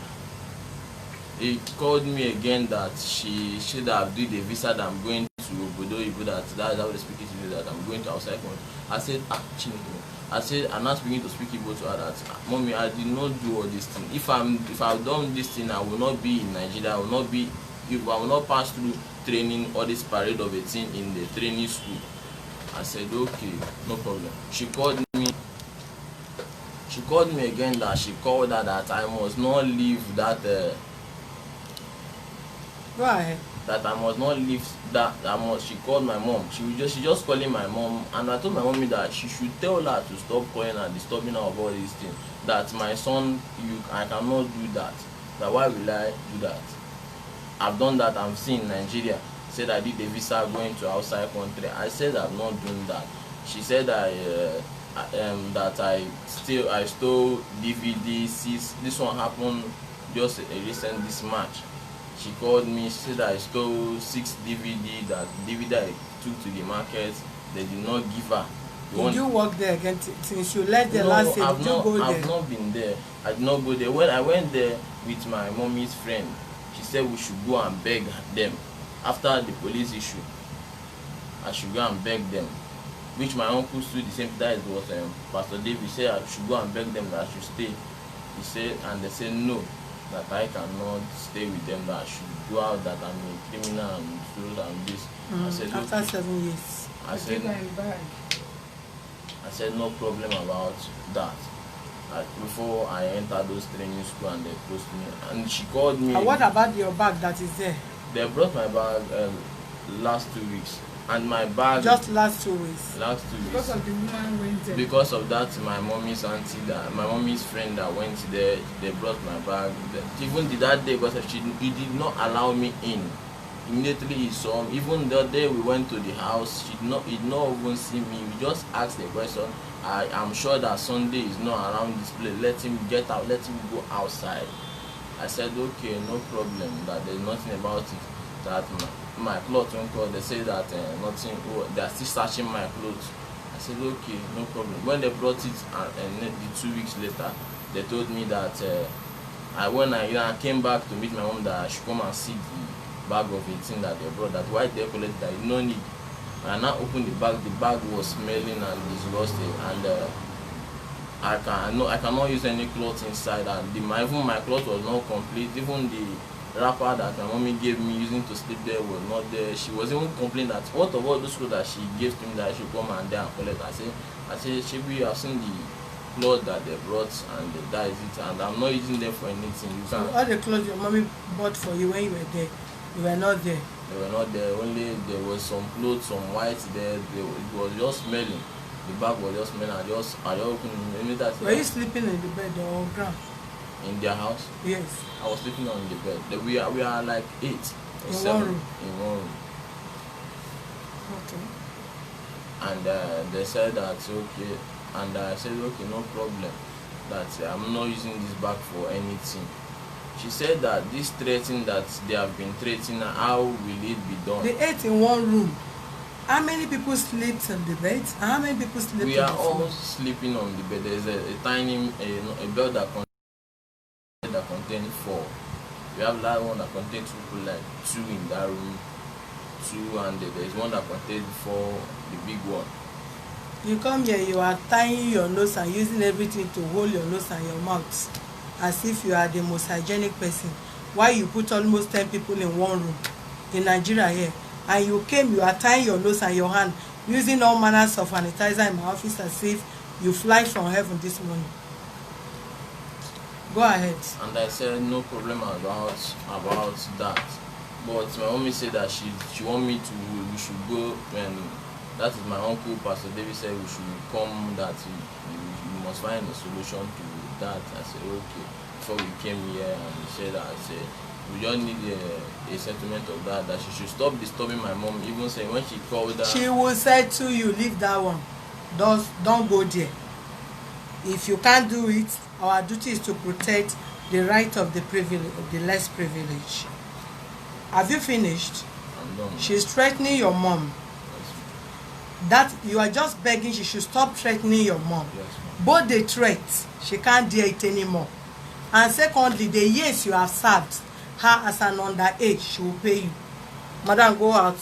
[SPEAKER 4] He called me again that she should have did the visa that I'm going to Obodo Ibo, that's how they speak it to me, that I'm going to outside country. I said, I said, I'm not speaking to speak Igbo to her that, mommy, I did not do all this thing. If I've done this thing, I will not be in Nigeria. I will not pass through training or this parade of a thing in the training school. I said, okay, no problem. She called me again that she called her that I must not leave that.
[SPEAKER 1] Go ahead.
[SPEAKER 4] That I must not leave that. She called my mom. She just calling my mom, and I told my mommy that she should tell her to stop calling and disturbing her of all these things. That my son, I cannot do that. That why will I do that? I've done that. I'm seeing in Nigeria. Said I did the visa going to outside country. I said I'm not doing that. She said that I stole DVDs. This one happened just this March. She called me. She said I stole 6 DVD. That DVD I took to the market, they did not give her.
[SPEAKER 1] Did you work there again since you left the last year? Did you go there?
[SPEAKER 4] I've not been there. I did not go there. When I went there with my mommy's friend, she said we should go and beg them. After the police issue, I should go and beg them. Which my uncle stood the same time. It was Pastor David said I should go and beg them that I should stay. He said, and they said no, that I cannot stay with them, that I should go out, that I'm a criminal and so and this. I said,
[SPEAKER 1] after
[SPEAKER 4] okay.
[SPEAKER 1] 7 years.
[SPEAKER 4] I said no problem about that. Before I entered those training school, and they post me, and she called me.
[SPEAKER 1] And what about your bag that is there?
[SPEAKER 4] They brought my bag last 2 weeks, and my bag
[SPEAKER 1] just last 2 weeks.
[SPEAKER 4] Last 2 weeks.
[SPEAKER 3] Because of the woman went there.
[SPEAKER 4] Because of that, my mommy's auntie, my mommy's friend that went there, they brought my bag. Even that day, because he did not allow me in. Immediately he saw me. Even the day we went to the house, he did not even see me. We just asked the question. I am sure that Sunday is not around this place. Let him get out. Let him go outside. I said, okay, no problem. That there's nothing about it. That my clothes won't call. They say that nothing. Oh, they are still searching my clothes. I said, okay, no problem. When they brought it, and the 2 weeks later, they told me that when I came back to meet my mom, that I should come and see the bag of 18 that they brought, that why they collected that, no need. When I now opened the bag was smelling and disgusting, and I cannot use any cloth inside, and even my cloth was not complete. Even the wrapper that my mommy gave me using to sleep there was not there. She was even complaining that what of all those clothes that she gave to me that I should come and there and collect. I said, Shebi, I've seen the clothes that they brought and that is it, and I'm not using them for anything. You
[SPEAKER 1] so all the clothes your mommy bought for you when you were there, you were not there?
[SPEAKER 4] They were not there. Only there was some clothes, some white there. It was just smelling. The bag was just smelling. I just opened that.
[SPEAKER 1] Were you sleeping in the bed or on ground?
[SPEAKER 4] In their house?
[SPEAKER 1] Yes.
[SPEAKER 4] I was sleeping on the bed. We are like 8 or 7
[SPEAKER 1] one room.
[SPEAKER 4] in one room.
[SPEAKER 1] Okay.
[SPEAKER 4] And they said that okay, and I said okay, no problem. That I'm not using this bag for anything. She said that this threatening that they have been threatening, how will it be done?
[SPEAKER 1] They ate in one room. How many people slept on the bed? And how many people slept on the floor?
[SPEAKER 4] We are all sleeping on the bed. There's a tiny a bed that contains 4. We have that one that contains people, like 2 in that room, 2, and there's one that contains 4, the big one.
[SPEAKER 1] You come here, you are tying your nose and using everything to hold your nose and your mouth as if you are the most hygienic person. Why you put almost 10 people in one room in Nigeria here, and you came, you are tying your nose and your hand, using all manners of sanitizer in my office as if you fly from heaven this morning. Go ahead.
[SPEAKER 4] And I said no problem about that. But my mommy said that she want me to, we should go, and that is my uncle, Pastor David, said we should come, that you must find a solution to that. I said okay. Before we came here, and he said that, I said we just need a settlement of that she should stop disturbing my mom. Even saying when she called her,
[SPEAKER 1] she will say to you, leave that one, don't go there. If you can't do it, our duty is to protect the right of the privilege, the less privileged. Have you finished?
[SPEAKER 4] I'm done.
[SPEAKER 1] She's threatening your mom.
[SPEAKER 4] Yes.
[SPEAKER 1] That you are just begging she should stop threatening your mom.
[SPEAKER 4] Yes,
[SPEAKER 1] Both the threat, she can't dare it anymore. And secondly, the years you have served her as an underage, she will pay you. Madam, go out.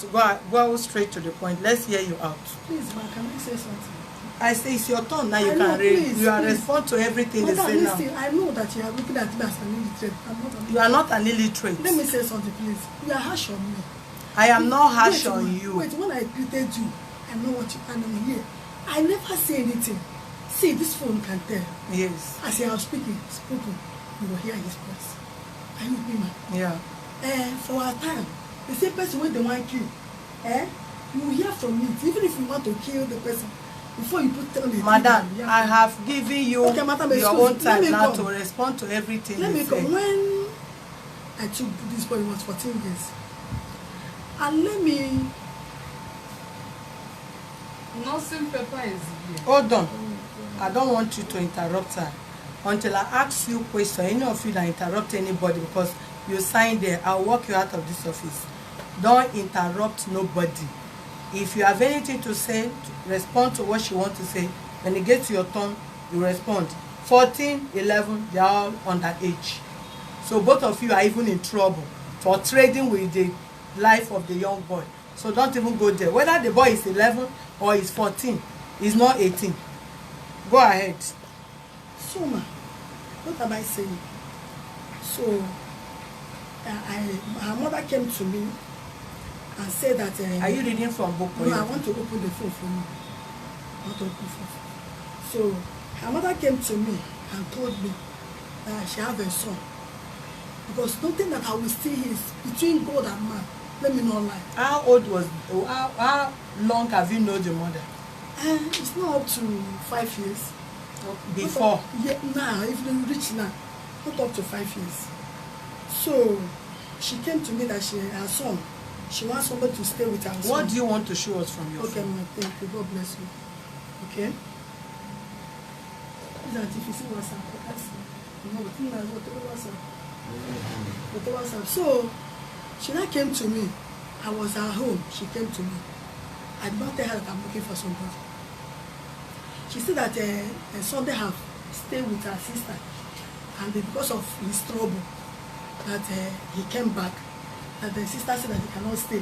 [SPEAKER 1] Go straight to the point. Let's hear you out.
[SPEAKER 2] Please, ma, can I say something?
[SPEAKER 1] I say it's your turn now.
[SPEAKER 2] I
[SPEAKER 1] You
[SPEAKER 2] know,
[SPEAKER 1] can read.
[SPEAKER 2] please,
[SPEAKER 1] You are
[SPEAKER 2] please.
[SPEAKER 1] respond to everything they
[SPEAKER 2] Madam,
[SPEAKER 1] say now.
[SPEAKER 2] listen, I know that you are looking at me as an illiterate. I'm not an
[SPEAKER 1] You are not an illiterate.
[SPEAKER 2] Let me say something, please. You are harsh on me.
[SPEAKER 1] I am not harsh
[SPEAKER 2] Wait,
[SPEAKER 1] on
[SPEAKER 2] ma,
[SPEAKER 1] you.
[SPEAKER 2] Wait, when I greeted you, I know what you and I'm here. I never say anything. See, this phone can tell.
[SPEAKER 1] Yes.
[SPEAKER 2] As I was spoken, you will hear his voice. Are you with me, ma?
[SPEAKER 1] Yeah.
[SPEAKER 2] For our time, the same person when they want to kill, you will hear from me. Even if you want to kill the person, before you put on the
[SPEAKER 1] Madam,
[SPEAKER 2] trigger,
[SPEAKER 1] I have given you
[SPEAKER 2] okay, madam,
[SPEAKER 1] your
[SPEAKER 2] excuse
[SPEAKER 1] own
[SPEAKER 2] me.
[SPEAKER 1] time now
[SPEAKER 2] come.
[SPEAKER 1] to respond to everything
[SPEAKER 2] Let
[SPEAKER 1] you
[SPEAKER 2] me go.
[SPEAKER 1] say.
[SPEAKER 2] When I took this boy, it was 14 years. And let me...
[SPEAKER 3] Nursing paper is here.
[SPEAKER 1] Hold on. I don't want you to interrupt her until I ask you question. Any of you that interrupt anybody because you signed there, I'll walk you out of this office. Don't interrupt nobody. If you have anything to say, respond to what she wants to say. When it gets to your turn, you respond. 14, 11, they are all underage. So both of you are even in trouble for trading with the life of the young boy. So don't even go there. Whether the boy is 11 or is 14, he's not 18. Go ahead.
[SPEAKER 2] So, ma, what am I saying? So, her mother came to me and said that...
[SPEAKER 1] Are you reading from book?
[SPEAKER 2] No, I want to open the phone for me. I want to open the phone. So, her mother came to me and told me that she have a son. Because nothing that I will see is between God and man. Let me not lie.
[SPEAKER 1] How long have you known the mother?
[SPEAKER 2] It's not up to 5 years.
[SPEAKER 1] Before?
[SPEAKER 2] Yeah, now, if you reach now, not up to 5 years. So, she came to me that her son, she wants somebody to stay with her son.
[SPEAKER 1] What do you want to show us from your
[SPEAKER 2] Okay,
[SPEAKER 1] phone?
[SPEAKER 2] ma, thank you. God bless you. Okay? That if you see WhatsApp, that's WhatsApp. So, she now came to me. I was at home. She came to me. I did not tell her that I'm looking for somebody. she said that Sunday have stayed with her sister, and because of his trouble, that he came back. That the sister said that he cannot stay.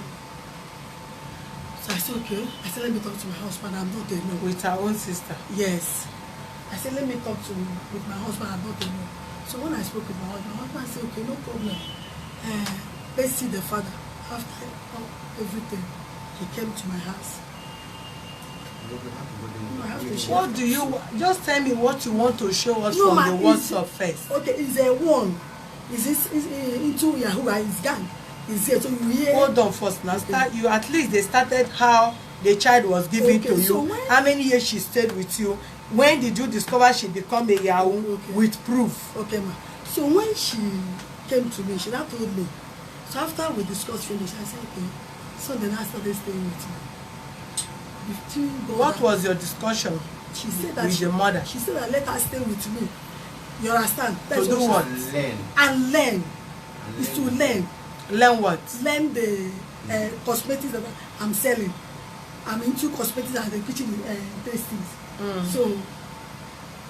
[SPEAKER 2] So I said, okay. I said, let me talk to my husband. I'm not alone.
[SPEAKER 1] With her own sister?
[SPEAKER 2] Yes. I said, let me talk with my husband. I'm not alone. So when I spoke with my husband said, okay, no problem. Let's see the father. After everything, he came to my house. No, I have to share.
[SPEAKER 1] What do you, just tell me what you want to show us from the WhatsApp first.
[SPEAKER 2] Okay, it's a one. Is into Yahoo, his gang. Is here, so you hear.
[SPEAKER 1] Hold on first now. Start you at least they started how the child was given to you. How many years she stayed with you? When did you discover she become a Yahoo with proof?
[SPEAKER 2] Okay, ma. So when she came to me, she now told me. So after we discussed finish, I said, okay. So then I started staying with me.
[SPEAKER 1] What was your discussion?
[SPEAKER 2] She said that
[SPEAKER 1] with your mother?
[SPEAKER 2] She said that let her stay with me. You understand?
[SPEAKER 1] That's to do what?
[SPEAKER 5] Learn.
[SPEAKER 2] And learn. Is to learn.
[SPEAKER 1] Learn what?
[SPEAKER 2] Learn the cosmetics that I'm selling. I'm into cosmetics and the kitchen tastings. So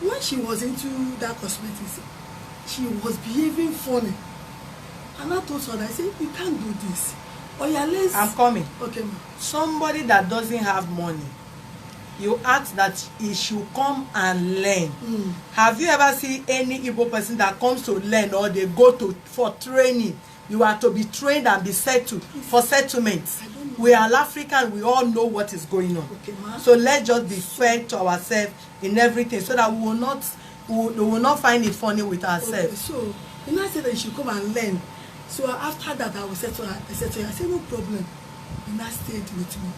[SPEAKER 2] when she was into that cosmetics, she was behaving funny. And I told her, I said, you can't do this. Or yeah, let's.
[SPEAKER 1] I'm coming.
[SPEAKER 2] Okay, ma.
[SPEAKER 1] Somebody that doesn't have money, you ask that he should come and learn. Have you ever seen any Igbo person that comes to learn or they go to for training? You are to be trained and be settled for settlement. We are African, we all know what is going on.
[SPEAKER 2] Okay, ma.
[SPEAKER 1] So let's just be fair to ourselves in everything so that we will not find it funny with ourselves.
[SPEAKER 2] Okay, so you know I said that you should come and learn. So after that I will say to her, I said no problem. And I stayed with me.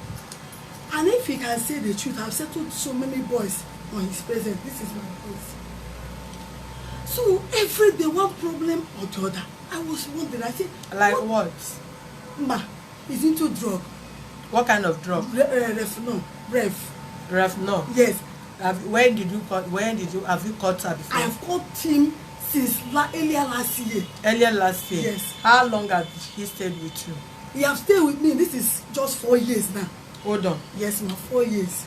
[SPEAKER 2] And if he can say the truth, I've settled so many boys on his presence. This is my voice. So every day one problem or the other. I was wondering, I said,
[SPEAKER 1] like what?
[SPEAKER 2] Ma, he's into drug.
[SPEAKER 1] What kind of drug?
[SPEAKER 2] Ref.
[SPEAKER 1] No.
[SPEAKER 2] Yes.
[SPEAKER 1] Have you caught her before?
[SPEAKER 2] I have caught him since earlier last year.
[SPEAKER 1] Earlier last year?
[SPEAKER 2] Yes.
[SPEAKER 1] How long has he stayed with you?
[SPEAKER 2] He has stayed with me. This is just 4 years now.
[SPEAKER 1] Hold on.
[SPEAKER 2] Yes, ma, 4 years.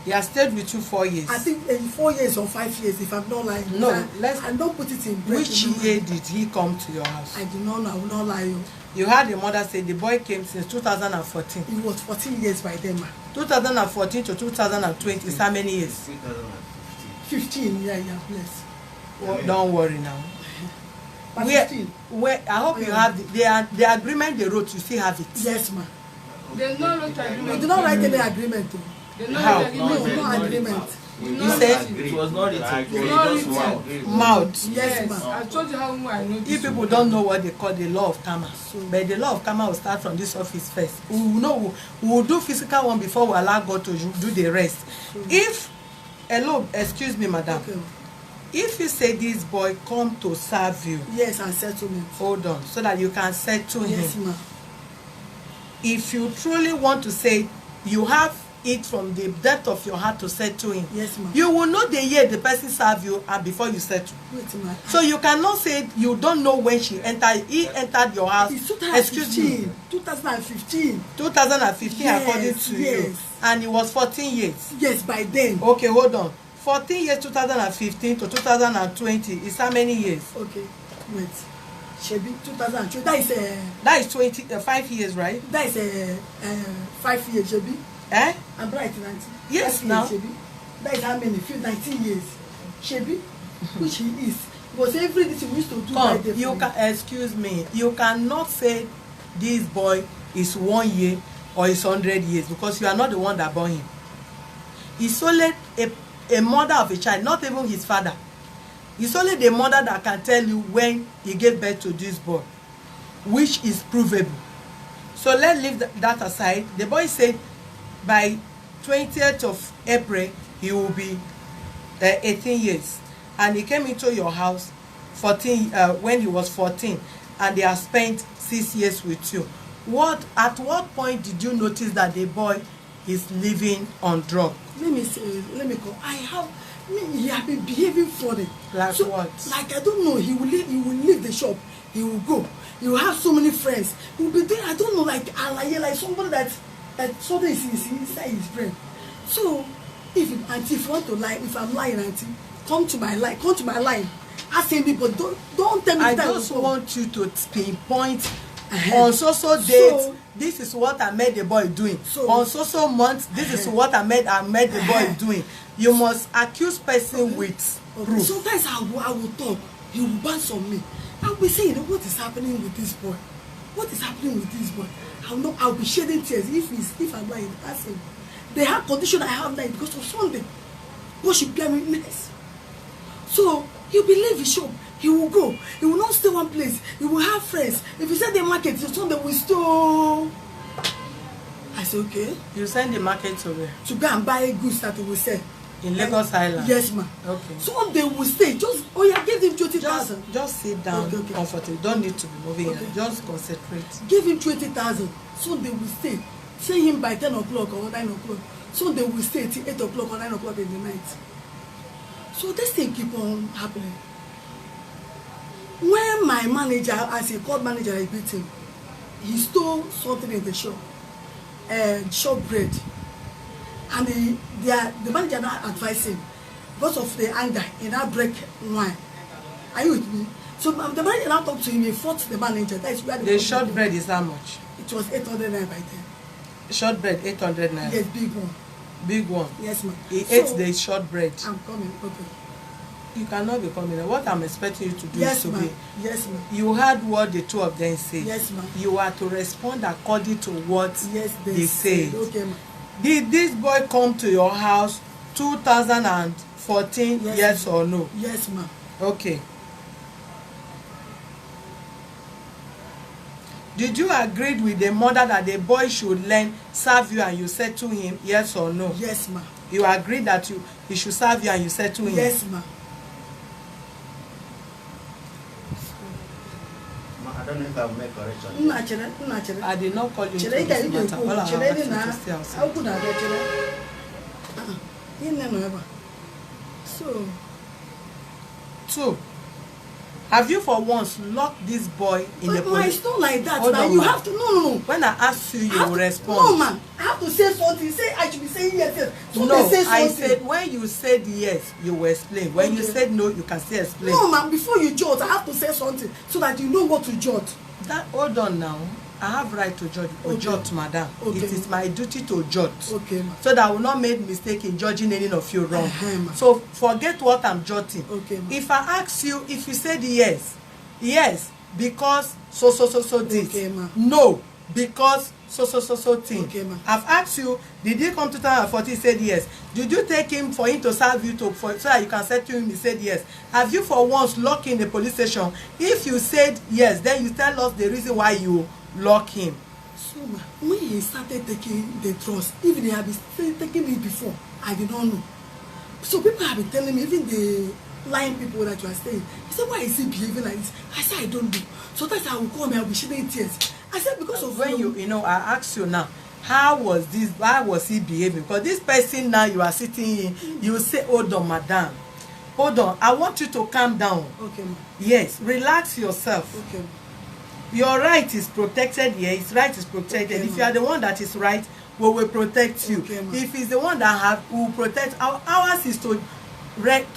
[SPEAKER 1] He has stayed with you 4 years.
[SPEAKER 2] I think 4 years or 5 years, if I'm not lying.
[SPEAKER 1] No,
[SPEAKER 2] I don't put it in.
[SPEAKER 1] Which year did he come to your house?
[SPEAKER 2] I do not know. I will not lie.
[SPEAKER 1] You heard the mother say the boy came since 2014.
[SPEAKER 2] He was 14 years by then, ma.
[SPEAKER 1] 2014 to 2020 is how many years?
[SPEAKER 2] 15, yeah, bless.
[SPEAKER 1] Well, don't worry now. Where I hope you have the agreement they wrote. You still have it.
[SPEAKER 2] Yes, ma.
[SPEAKER 3] They no wrote agreement.
[SPEAKER 2] We did not write any agreement.
[SPEAKER 1] How?
[SPEAKER 2] No agreement.
[SPEAKER 1] You said
[SPEAKER 5] it was not written. It was just
[SPEAKER 1] mouth.
[SPEAKER 2] Yes, ma.
[SPEAKER 3] I told you how I know this.
[SPEAKER 1] If people don't know what they call the law of karma, but the law of karma will start from this office first. We will do physical one before we allow God to do the rest. If hello, excuse me, madam.
[SPEAKER 2] Okay.
[SPEAKER 1] If you say this boy come to serve you,
[SPEAKER 2] yes, and settlement.
[SPEAKER 1] Hold on, so that you can settle him.
[SPEAKER 2] Yes, ma.
[SPEAKER 1] If you truly want to say you have it from the depth of your heart to settle him,
[SPEAKER 2] yes, ma.
[SPEAKER 1] You will know the year the person serve you and before you settle.
[SPEAKER 2] Wait, ma.
[SPEAKER 1] So you cannot say you don't know when he entered your house.
[SPEAKER 2] It's 2015.
[SPEAKER 1] Excuse me.
[SPEAKER 2] 2015.
[SPEAKER 1] 2015,
[SPEAKER 2] yes,
[SPEAKER 1] according to you. And it was 14 years.
[SPEAKER 2] Yes, by then.
[SPEAKER 1] Okay, hold on. 14 years, 2015 to 2020 is how many years?
[SPEAKER 2] Okay, wait. Shebi 2020.
[SPEAKER 1] That is 5 years, right?
[SPEAKER 2] That is 5 years, Shebi.
[SPEAKER 1] Eh?
[SPEAKER 2] I'm right, 19.
[SPEAKER 1] Yes, now.
[SPEAKER 2] Years, Shebi. That is how many? 19 years. Shebi, which he is. Because everything we used to do by the
[SPEAKER 1] you can, excuse me. You cannot say this boy is 1 year or is 100 years because you are not the one that born him. It's only a mother of a child, not even his father. It's only the mother that can tell you when he gave birth to this boy, which is provable. So let's leave that aside. The boy said by 20th of April he will be 18 years, and he came into your house 14 when he was 14, and they have spent 6 years with you. At what point did you notice that the boy is living on drug?
[SPEAKER 2] Let me go. He has been behaving funny.
[SPEAKER 1] Like so, what?
[SPEAKER 2] Like I don't know. He will leave the shop. He will go. He will have so many friends. He will be there. I don't know, like somebody that something is inside his brain. So if you want to lie, if I'm lying, auntie, come to my line. Ask anybody. Don't tell me.
[SPEAKER 1] I just want you to pinpoint on so date. This is what I made the boy doing. On so month. This is what I made the boy doing. You must accuse person with proof.
[SPEAKER 2] Sometimes I will talk. He will bounce on me. I'll be saying, what is happening with this boy? What is happening with this boy? I'll be shedding tears if I'm lying. Ask him. The heart condition I have now because of Sunday. What should be a witness? So he'll believe his shop. He will go. He will not stay one place. He will have friends. If he send the market, Sunday will store. I say okay.
[SPEAKER 1] You send the market to where?
[SPEAKER 2] To go and buy goods that he will sell.
[SPEAKER 1] In Lagos Island?
[SPEAKER 2] Yes, ma.
[SPEAKER 1] Okay.
[SPEAKER 2] So they will stay. Give him 20,000.
[SPEAKER 1] Just sit down comfortably. You don't need to be moving. Just concentrate.
[SPEAKER 2] Give him 20,000. So they will stay. Say him by 10 o'clock or 9 o'clock. So they will stay till 8 o'clock or 9 o'clock in the night. So this thing keep on happening. When my manager, as a court manager, I beat him, he stole something in the shop. Shop bread. And the manager now advised him because of the anger, he now break wine. Are you with me? So the manager now talked to him, he fought the manager. That is where
[SPEAKER 1] the short bread is how much?
[SPEAKER 2] It was 800 naira by then.
[SPEAKER 1] Short bread 800 naira?
[SPEAKER 2] Yes, big one.
[SPEAKER 1] Big one?
[SPEAKER 2] Yes, ma'am.
[SPEAKER 1] He ate the short bread.
[SPEAKER 2] I'm coming, okay.
[SPEAKER 1] You cannot be coming. What I'm expecting you to do
[SPEAKER 2] yes,
[SPEAKER 1] is to be.
[SPEAKER 2] Yes, ma'am.
[SPEAKER 1] You heard what the two of them say.
[SPEAKER 2] Yes, ma'am.
[SPEAKER 1] You are to respond according to what they said.
[SPEAKER 2] Okay, ma'am.
[SPEAKER 1] Did this boy come to your house 2014? Yes or no?
[SPEAKER 2] Yes, ma'am.
[SPEAKER 1] Okay. Did you agree with the mother that the boy should learn, serve you, and you said to him, yes or no?
[SPEAKER 2] Yes, ma'am.
[SPEAKER 1] You agreed that he should serve you and you said to him?
[SPEAKER 2] Yes, ma'am.
[SPEAKER 5] I don't know if I've made correction.
[SPEAKER 1] I did not call you into this matter. All I have asked you to stay outside. So, have you for once locked this boy in the police?
[SPEAKER 2] It's not like that. Now you have to no.
[SPEAKER 1] When I ask you, you will respond.
[SPEAKER 2] No, man. I have to say something. Say I should be saying yes. So
[SPEAKER 1] no,
[SPEAKER 2] say
[SPEAKER 1] I said when you said yes, you will explain. When you said no, you can still explain.
[SPEAKER 2] No, man. Before you judge, I have to say something so that you know what to judge.
[SPEAKER 1] Hold on now. I have right to judge. Judge, madam. It is my duty to judge.
[SPEAKER 2] Okay, ma.
[SPEAKER 1] So that I will not make mistake in judging any of you wrong. So forget what I'm judging.
[SPEAKER 2] Okay, ma.
[SPEAKER 1] If I ask you, if you said yes, because so this.
[SPEAKER 2] Okay, ma.
[SPEAKER 1] No, because so thing.
[SPEAKER 2] Okay, ma.
[SPEAKER 1] I've asked you, did he come to 2014? He said yes. Did you take him for him to serve you so that you can say to him? He said yes. Have you for once locked in the police station? If you said yes, then you tell us the reason why you lock him.
[SPEAKER 2] So when he started taking the trust, even they have been taking me before, I did not know. So people have been telling me, even the lying people that you are staying, he said, why is he behaving like this? I said, I don't know. So that's how I will come and I'll be shedding tears. I said, because of
[SPEAKER 1] when you know, I asked you now, why was he behaving? Because this person now you are sitting in, you say, hold on, madam. Hold on, I want you to calm down.
[SPEAKER 2] Okay, ma.
[SPEAKER 1] Yes, relax yourself.
[SPEAKER 2] Okay.
[SPEAKER 1] Your right is protected here. His right is protected.
[SPEAKER 2] Okay,
[SPEAKER 1] if you are the one that is right, we will protect you.
[SPEAKER 2] Okay,
[SPEAKER 1] if he's the one that will protect, ours is to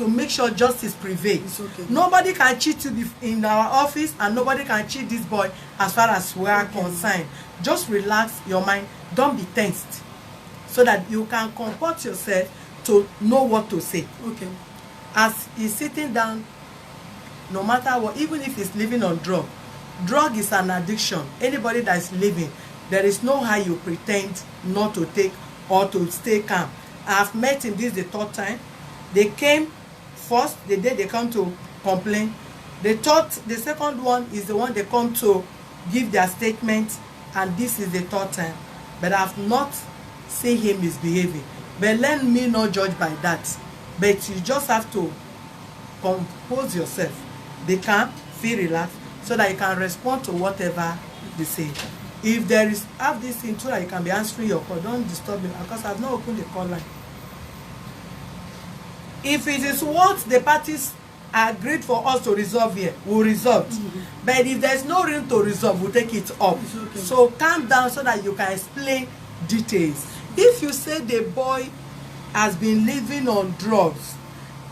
[SPEAKER 1] make sure justice prevails.
[SPEAKER 2] Okay.
[SPEAKER 1] Nobody can cheat you in our office, and nobody can cheat this boy as far as we are concerned. Just relax your mind. Don't be tensed, so that you can comport yourself to know what to say.
[SPEAKER 2] Okay.
[SPEAKER 1] As he's sitting down, no matter what, even if he's living on drug is an addiction. Anybody that is living, there is no how you pretend not to take or to stay calm. I've met him, this is the third time. They came first, the day they come to complain. The second one is the one they come to give their statement, and this is the third time. But I've not seen him misbehaving. But let me not judge by that. But you just have to compose yourself. Be calm, feel relaxed, so that you can respond to whatever they say. If there is, have this thing so that you can be answering your call. Don't disturb me because I've not opened the call line. If it is what the parties agreed for us to resolve here, we'll resolve. But if there's no room to resolve, we'll take it up.
[SPEAKER 2] Okay.
[SPEAKER 1] So calm down so that you can explain details. If you say the boy has been living on drugs,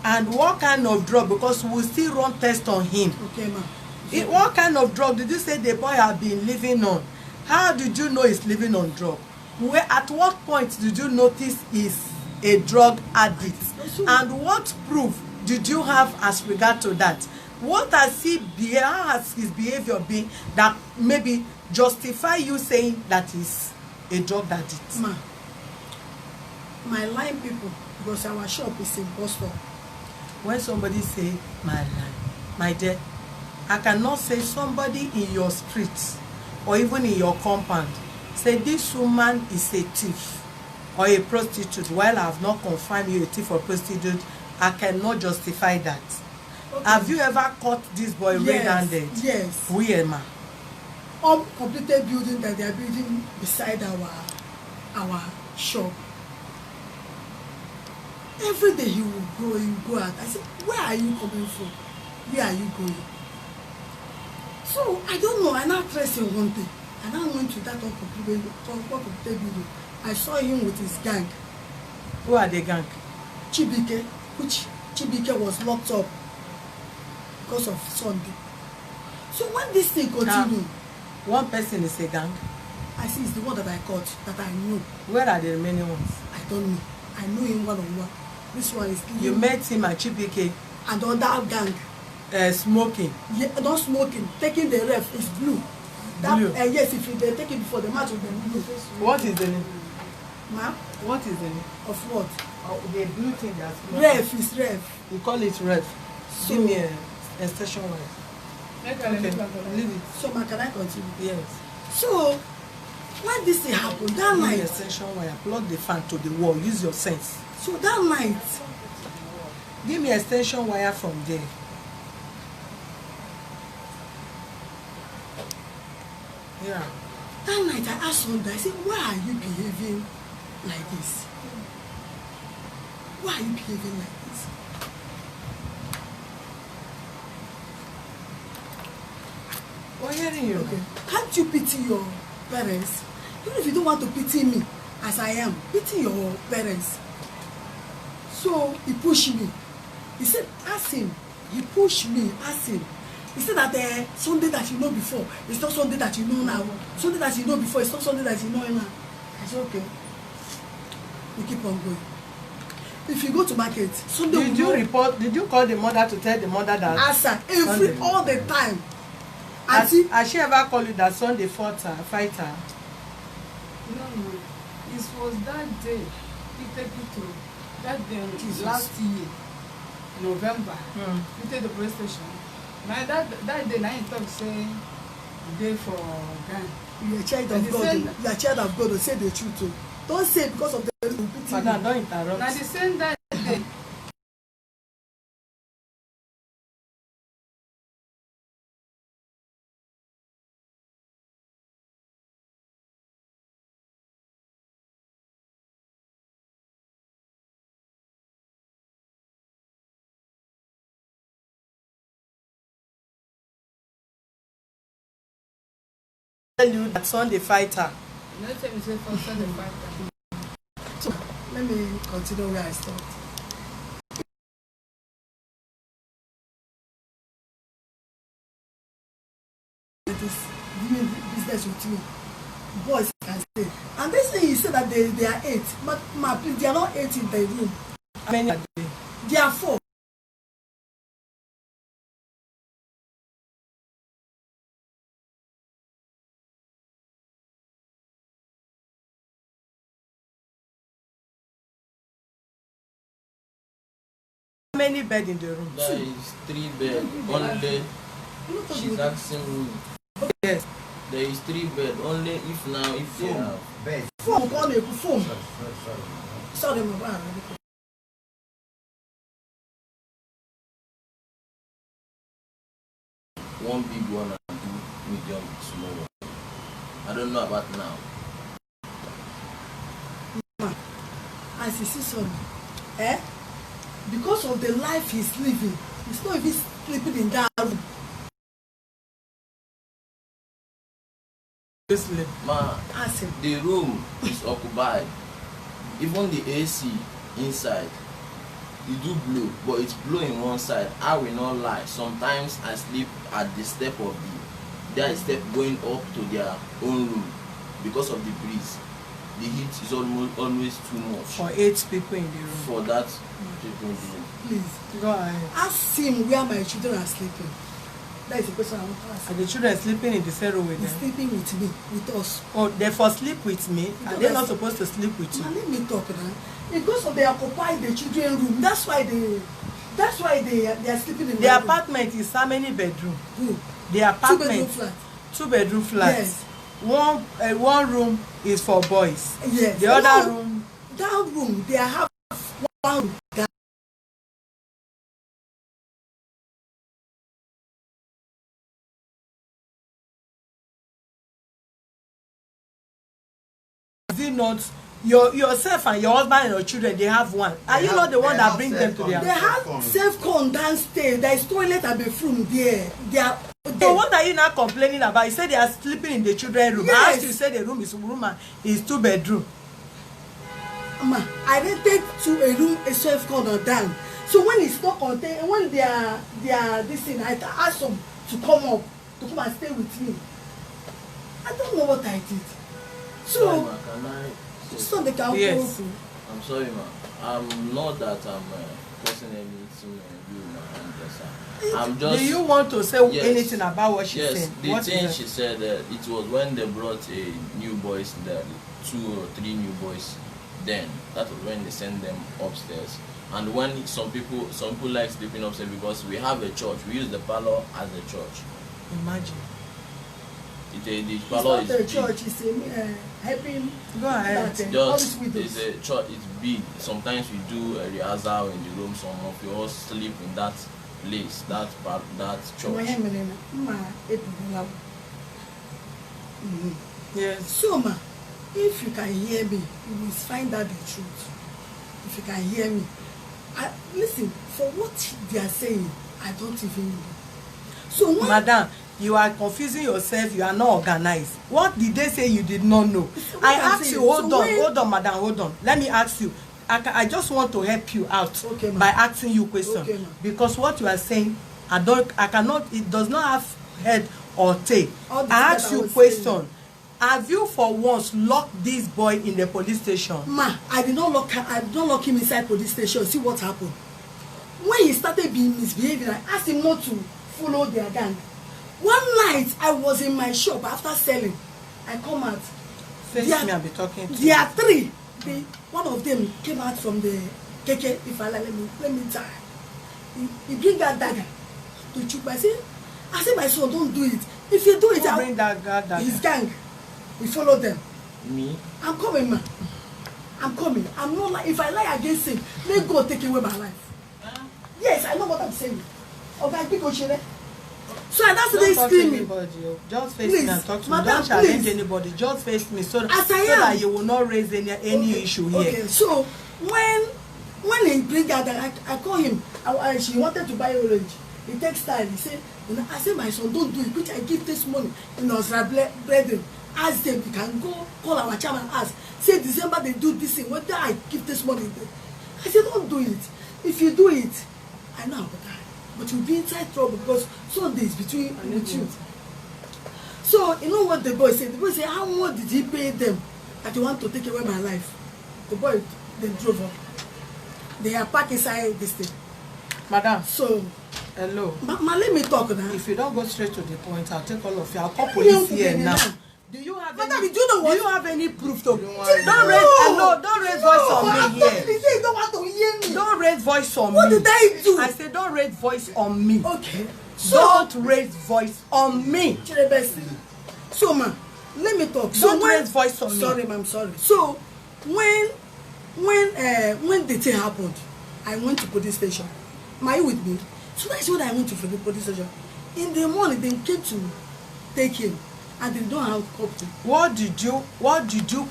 [SPEAKER 1] and what kind of drug, because we still run test on him.
[SPEAKER 2] Okay, ma.
[SPEAKER 1] What kind of drug did you say the boy had been living on? How did you know he's living on drug? Where, at what point did you notice he's a drug addict? And what proof did you have as regard to that? What has how has his behavior been that maybe justify you saying that he's a drug addict?
[SPEAKER 2] Ma, my line people, because our shop is in Boston.
[SPEAKER 1] When somebody say my line, my dear, I cannot say somebody in your street or even in your compound say this woman is a thief or a prostitute. While I have not confirmed you a thief or prostitute, I cannot justify that. Okay. Have you ever caught this boy red-handed?
[SPEAKER 2] Yes.
[SPEAKER 1] Where, ma?
[SPEAKER 2] Completed building that they are building beside our shop. Every day he will go out. I said, where are you coming from? Where are you going? So I don't know. I now traced him one day. I now went to that uncompleted building. I saw him with his gang.
[SPEAKER 1] Who are the gang?
[SPEAKER 2] Chibike, which Chibike was locked up because of Sunday. So when this thing continued,
[SPEAKER 1] one person is a gang.
[SPEAKER 2] I see it's the one that I caught, that I knew.
[SPEAKER 1] Where are the remaining ones?
[SPEAKER 2] I don't know. I knew him one-on-one. This one is
[SPEAKER 1] you met him at Chibike
[SPEAKER 2] and other gang.
[SPEAKER 1] Smoking.
[SPEAKER 2] Yeah, not smoking. Taking the ref is blue. That,
[SPEAKER 1] blue.
[SPEAKER 2] Yes, if they take it before the match will be blue.
[SPEAKER 1] What is the name?
[SPEAKER 2] Ma?
[SPEAKER 1] What is the name?
[SPEAKER 2] Of what?
[SPEAKER 1] Oh, the blue thing that's
[SPEAKER 2] ref is ref.
[SPEAKER 1] You call it ref. So, give me a station wire.
[SPEAKER 3] Okay,
[SPEAKER 1] leave it.
[SPEAKER 2] So, ma, can I continue?
[SPEAKER 1] Yes.
[SPEAKER 2] So, when this thing happened, that
[SPEAKER 1] give
[SPEAKER 2] night.
[SPEAKER 1] Me a station wire. Plug the fan to the wall. Use your sense.
[SPEAKER 2] So that night.
[SPEAKER 1] Give me extension wire from there. Yeah.
[SPEAKER 2] That night I asked Sonda, I said, why are you behaving like this? Why are you behaving like this?
[SPEAKER 1] We're hearing you.
[SPEAKER 2] Okay. Can't you pity your parents? Even if you don't want to pity me, as I am, pity your parents. So he pushed me. He said, ask him. He pushed me, ask him. He said that Sunday that you know before, it's not Sunday that you know now. Sunday that you know before, it's not Sunday that you know now. I said, okay. We keep on going. If you go to market, Sunday
[SPEAKER 1] did you call the mother to tell the mother that?
[SPEAKER 2] Answer all the time.
[SPEAKER 1] Has she ever called you that Sunday fight her?
[SPEAKER 3] No. It was that day. He take it to that day last year, November. We take the police station. Now that day, now he talk say day for gang.
[SPEAKER 2] You're a child of God. You're a child of God. Say the truth too. Don't say because of the repeating.
[SPEAKER 1] Madam, don't interrupt.
[SPEAKER 3] Now the same that day.
[SPEAKER 1] Tell you that Sunday fighter.
[SPEAKER 3] No tell me say for Sunday fighter.
[SPEAKER 2] So let me continue where I stopped. It is doing business with me. Boys can stay. And this thing, he said that they are 8. But they are not 8 in the room.
[SPEAKER 1] How many are they?
[SPEAKER 2] They are 4.
[SPEAKER 1] How many beds in the room?
[SPEAKER 4] There is 3 beds. Only she's asking me.
[SPEAKER 1] Yes.
[SPEAKER 4] There is 3 beds. Only if they have
[SPEAKER 5] Bed.
[SPEAKER 2] Phone, call me, phone.
[SPEAKER 5] Sorry.
[SPEAKER 2] Sorry, my man.
[SPEAKER 4] one big one and 2 medium small one. I don't know about now.
[SPEAKER 2] As you see son, because of the life he's living, he's not even sleeping in that room.
[SPEAKER 4] Ma,
[SPEAKER 2] Ask him.
[SPEAKER 4] the room is occupied. Even the AC inside. It do blow, but it's blowing one side. I will not lie. Sometimes I sleep at the step of their step going up to their own room because of the breeze. The heat is always too much.
[SPEAKER 1] For 8 people in the room.
[SPEAKER 4] For that people in the room.
[SPEAKER 2] Please.
[SPEAKER 1] Go ahead.
[SPEAKER 2] Ask him where my children are sleeping. That is the question I want to ask.
[SPEAKER 1] Are the children sleeping in the same room with
[SPEAKER 2] He's
[SPEAKER 1] them?
[SPEAKER 2] sleeping with me, with us.
[SPEAKER 1] Oh, they for sleep with me? Are they not supposed to sleep with
[SPEAKER 2] Now
[SPEAKER 1] you?
[SPEAKER 2] let me talk now. Because of they occupy the children room. That's why they are sleeping in
[SPEAKER 1] The
[SPEAKER 2] my room.
[SPEAKER 1] apartment is how many bedroom?
[SPEAKER 2] Who?
[SPEAKER 1] The apartment.
[SPEAKER 2] 2-bedroom flat.
[SPEAKER 1] 2-bedroom flat.
[SPEAKER 2] Yes.
[SPEAKER 1] One room is for boys.
[SPEAKER 2] Yes.
[SPEAKER 1] The other room.
[SPEAKER 2] That room, they have one room.
[SPEAKER 1] Is it not yourself and your husband and your children? They have one. Are you not the one that bring them to their?
[SPEAKER 2] They have self-con downstairs. There is toilet and bathroom there. They are.
[SPEAKER 1] So what are you now complaining about? You said they are sleeping in the children room.
[SPEAKER 2] Yes.
[SPEAKER 1] I asked you, said the room is 2-bedroom.
[SPEAKER 2] Ma, I rented to a room a self-con or down. So when it's not contained, when they are this thing, I ask them to come up to come and stay with me. I don't know what I did. So
[SPEAKER 4] Sorry, ma, can I
[SPEAKER 2] so they can
[SPEAKER 1] Yes.
[SPEAKER 2] go.
[SPEAKER 4] I'm sorry, ma. I'm not that I'm causing anything on you, ma. I'm just.
[SPEAKER 1] Do you want to say
[SPEAKER 4] Yes.
[SPEAKER 1] anything about what she
[SPEAKER 4] Yes,
[SPEAKER 1] said?
[SPEAKER 4] the
[SPEAKER 1] What
[SPEAKER 4] thing
[SPEAKER 1] is
[SPEAKER 4] she said, it was when they brought a new boys there, 2 or 3 new boys. Then that was when they sent them upstairs. And when some people like sleeping upstairs because we have a church. We use the parlor as a church.
[SPEAKER 1] Imagine.
[SPEAKER 4] The parlor
[SPEAKER 2] It's
[SPEAKER 4] is
[SPEAKER 2] not a
[SPEAKER 4] big.
[SPEAKER 2] church, it's a helping.
[SPEAKER 1] Go ahead.
[SPEAKER 2] that, all
[SPEAKER 4] Just
[SPEAKER 2] these widows.
[SPEAKER 4] it's a church. It's big. Sometimes we do a rehearsal in the room. Some of you all sleep in that place, that church.
[SPEAKER 1] Yes.
[SPEAKER 2] So ma, if you can hear me, you will find out the truth. If you can hear me, listen, for what they are saying, I don't even know. So when
[SPEAKER 1] Madam, you are confusing yourself. You are not organized. What did they say you did not know?
[SPEAKER 2] What
[SPEAKER 1] I
[SPEAKER 2] I'm
[SPEAKER 1] asked
[SPEAKER 2] saying.
[SPEAKER 1] you.
[SPEAKER 2] So when-
[SPEAKER 1] Hold on, madam. Hold on. Let me ask you. I just want to help you out
[SPEAKER 2] Okay,
[SPEAKER 1] by asking you question.
[SPEAKER 2] Okay, ma'am.
[SPEAKER 1] Because what you are saying, I cannot. It does not have head or tail.
[SPEAKER 2] All the
[SPEAKER 1] I
[SPEAKER 2] things
[SPEAKER 1] ask
[SPEAKER 2] that I
[SPEAKER 1] you
[SPEAKER 2] was
[SPEAKER 1] question.
[SPEAKER 2] saying.
[SPEAKER 1] Have you for once locked this boy in the police station?
[SPEAKER 2] ma, I did not lock him inside police station. See what happened. When he started being misbehaving, I asked him not to follow their gang. One night I was in my shop after selling. I come out.
[SPEAKER 1] Face
[SPEAKER 2] There-
[SPEAKER 1] me and be talking to
[SPEAKER 2] There are 3. One of them came out from the keke. If I let me die. He bring that dagger to choke. I say my son, don't do it. If you do it,
[SPEAKER 1] Who bring that guy?
[SPEAKER 2] his gang. We follow them.
[SPEAKER 4] Me?
[SPEAKER 2] I'm coming, man. I'm coming. I'm not like if I lie against him, let God take away my life. Yes, I know what I'm saying. Okay, pick Oshire. So that's
[SPEAKER 1] Don't
[SPEAKER 2] they
[SPEAKER 1] talk to
[SPEAKER 2] screaming.
[SPEAKER 1] anybody. Just face
[SPEAKER 2] Please,
[SPEAKER 1] me and talk to me.
[SPEAKER 2] madam,
[SPEAKER 1] Don't challenge
[SPEAKER 2] please.
[SPEAKER 1] anybody. Just face me so
[SPEAKER 2] As I
[SPEAKER 1] that
[SPEAKER 2] am.
[SPEAKER 1] you will not raise any issue here.
[SPEAKER 2] Okay, so when he bring out that I call him, she wanted to buy orange. He takes time. He say, I say my son, don't do it. Which I give this money. Brethren, ask them. You can go call our chairman. Ask. Say December they do this thing. Whether I give this money, I said don't do it. If you do it, I know about that. But you'll be inside trouble because Sunday is between with you. So you know what the boy said? The boy said, how much did he pay them that you want to take away my life? The boy then drove up. They are parked inside this thing.
[SPEAKER 1] Madam,
[SPEAKER 2] So
[SPEAKER 1] hello.
[SPEAKER 2] ma, let me talk now.
[SPEAKER 1] If you don't go straight to the point, I'll take all of you. I'll call police here now. Do you have
[SPEAKER 2] Madam,
[SPEAKER 1] any?
[SPEAKER 2] do you know what?
[SPEAKER 1] Do you have any proof to?
[SPEAKER 4] want-
[SPEAKER 1] Don't raise voice on me here.
[SPEAKER 2] Please say you don't want to hear me.
[SPEAKER 1] Don't raise voice on
[SPEAKER 2] What
[SPEAKER 1] me.
[SPEAKER 2] did I do?
[SPEAKER 1] I said don't raise voice on me.
[SPEAKER 2] Okay.
[SPEAKER 1] Don't raise voice on me.
[SPEAKER 2] Chirebesi. So ma, let me talk.
[SPEAKER 1] Don't raise voice on me.
[SPEAKER 2] Sorry, ma'am, sorry. So when the thing happened, I went to police station. Are you with me? So that's when I went to the police station. In the morning, they came to take him, and they don't have copy.
[SPEAKER 1] What did you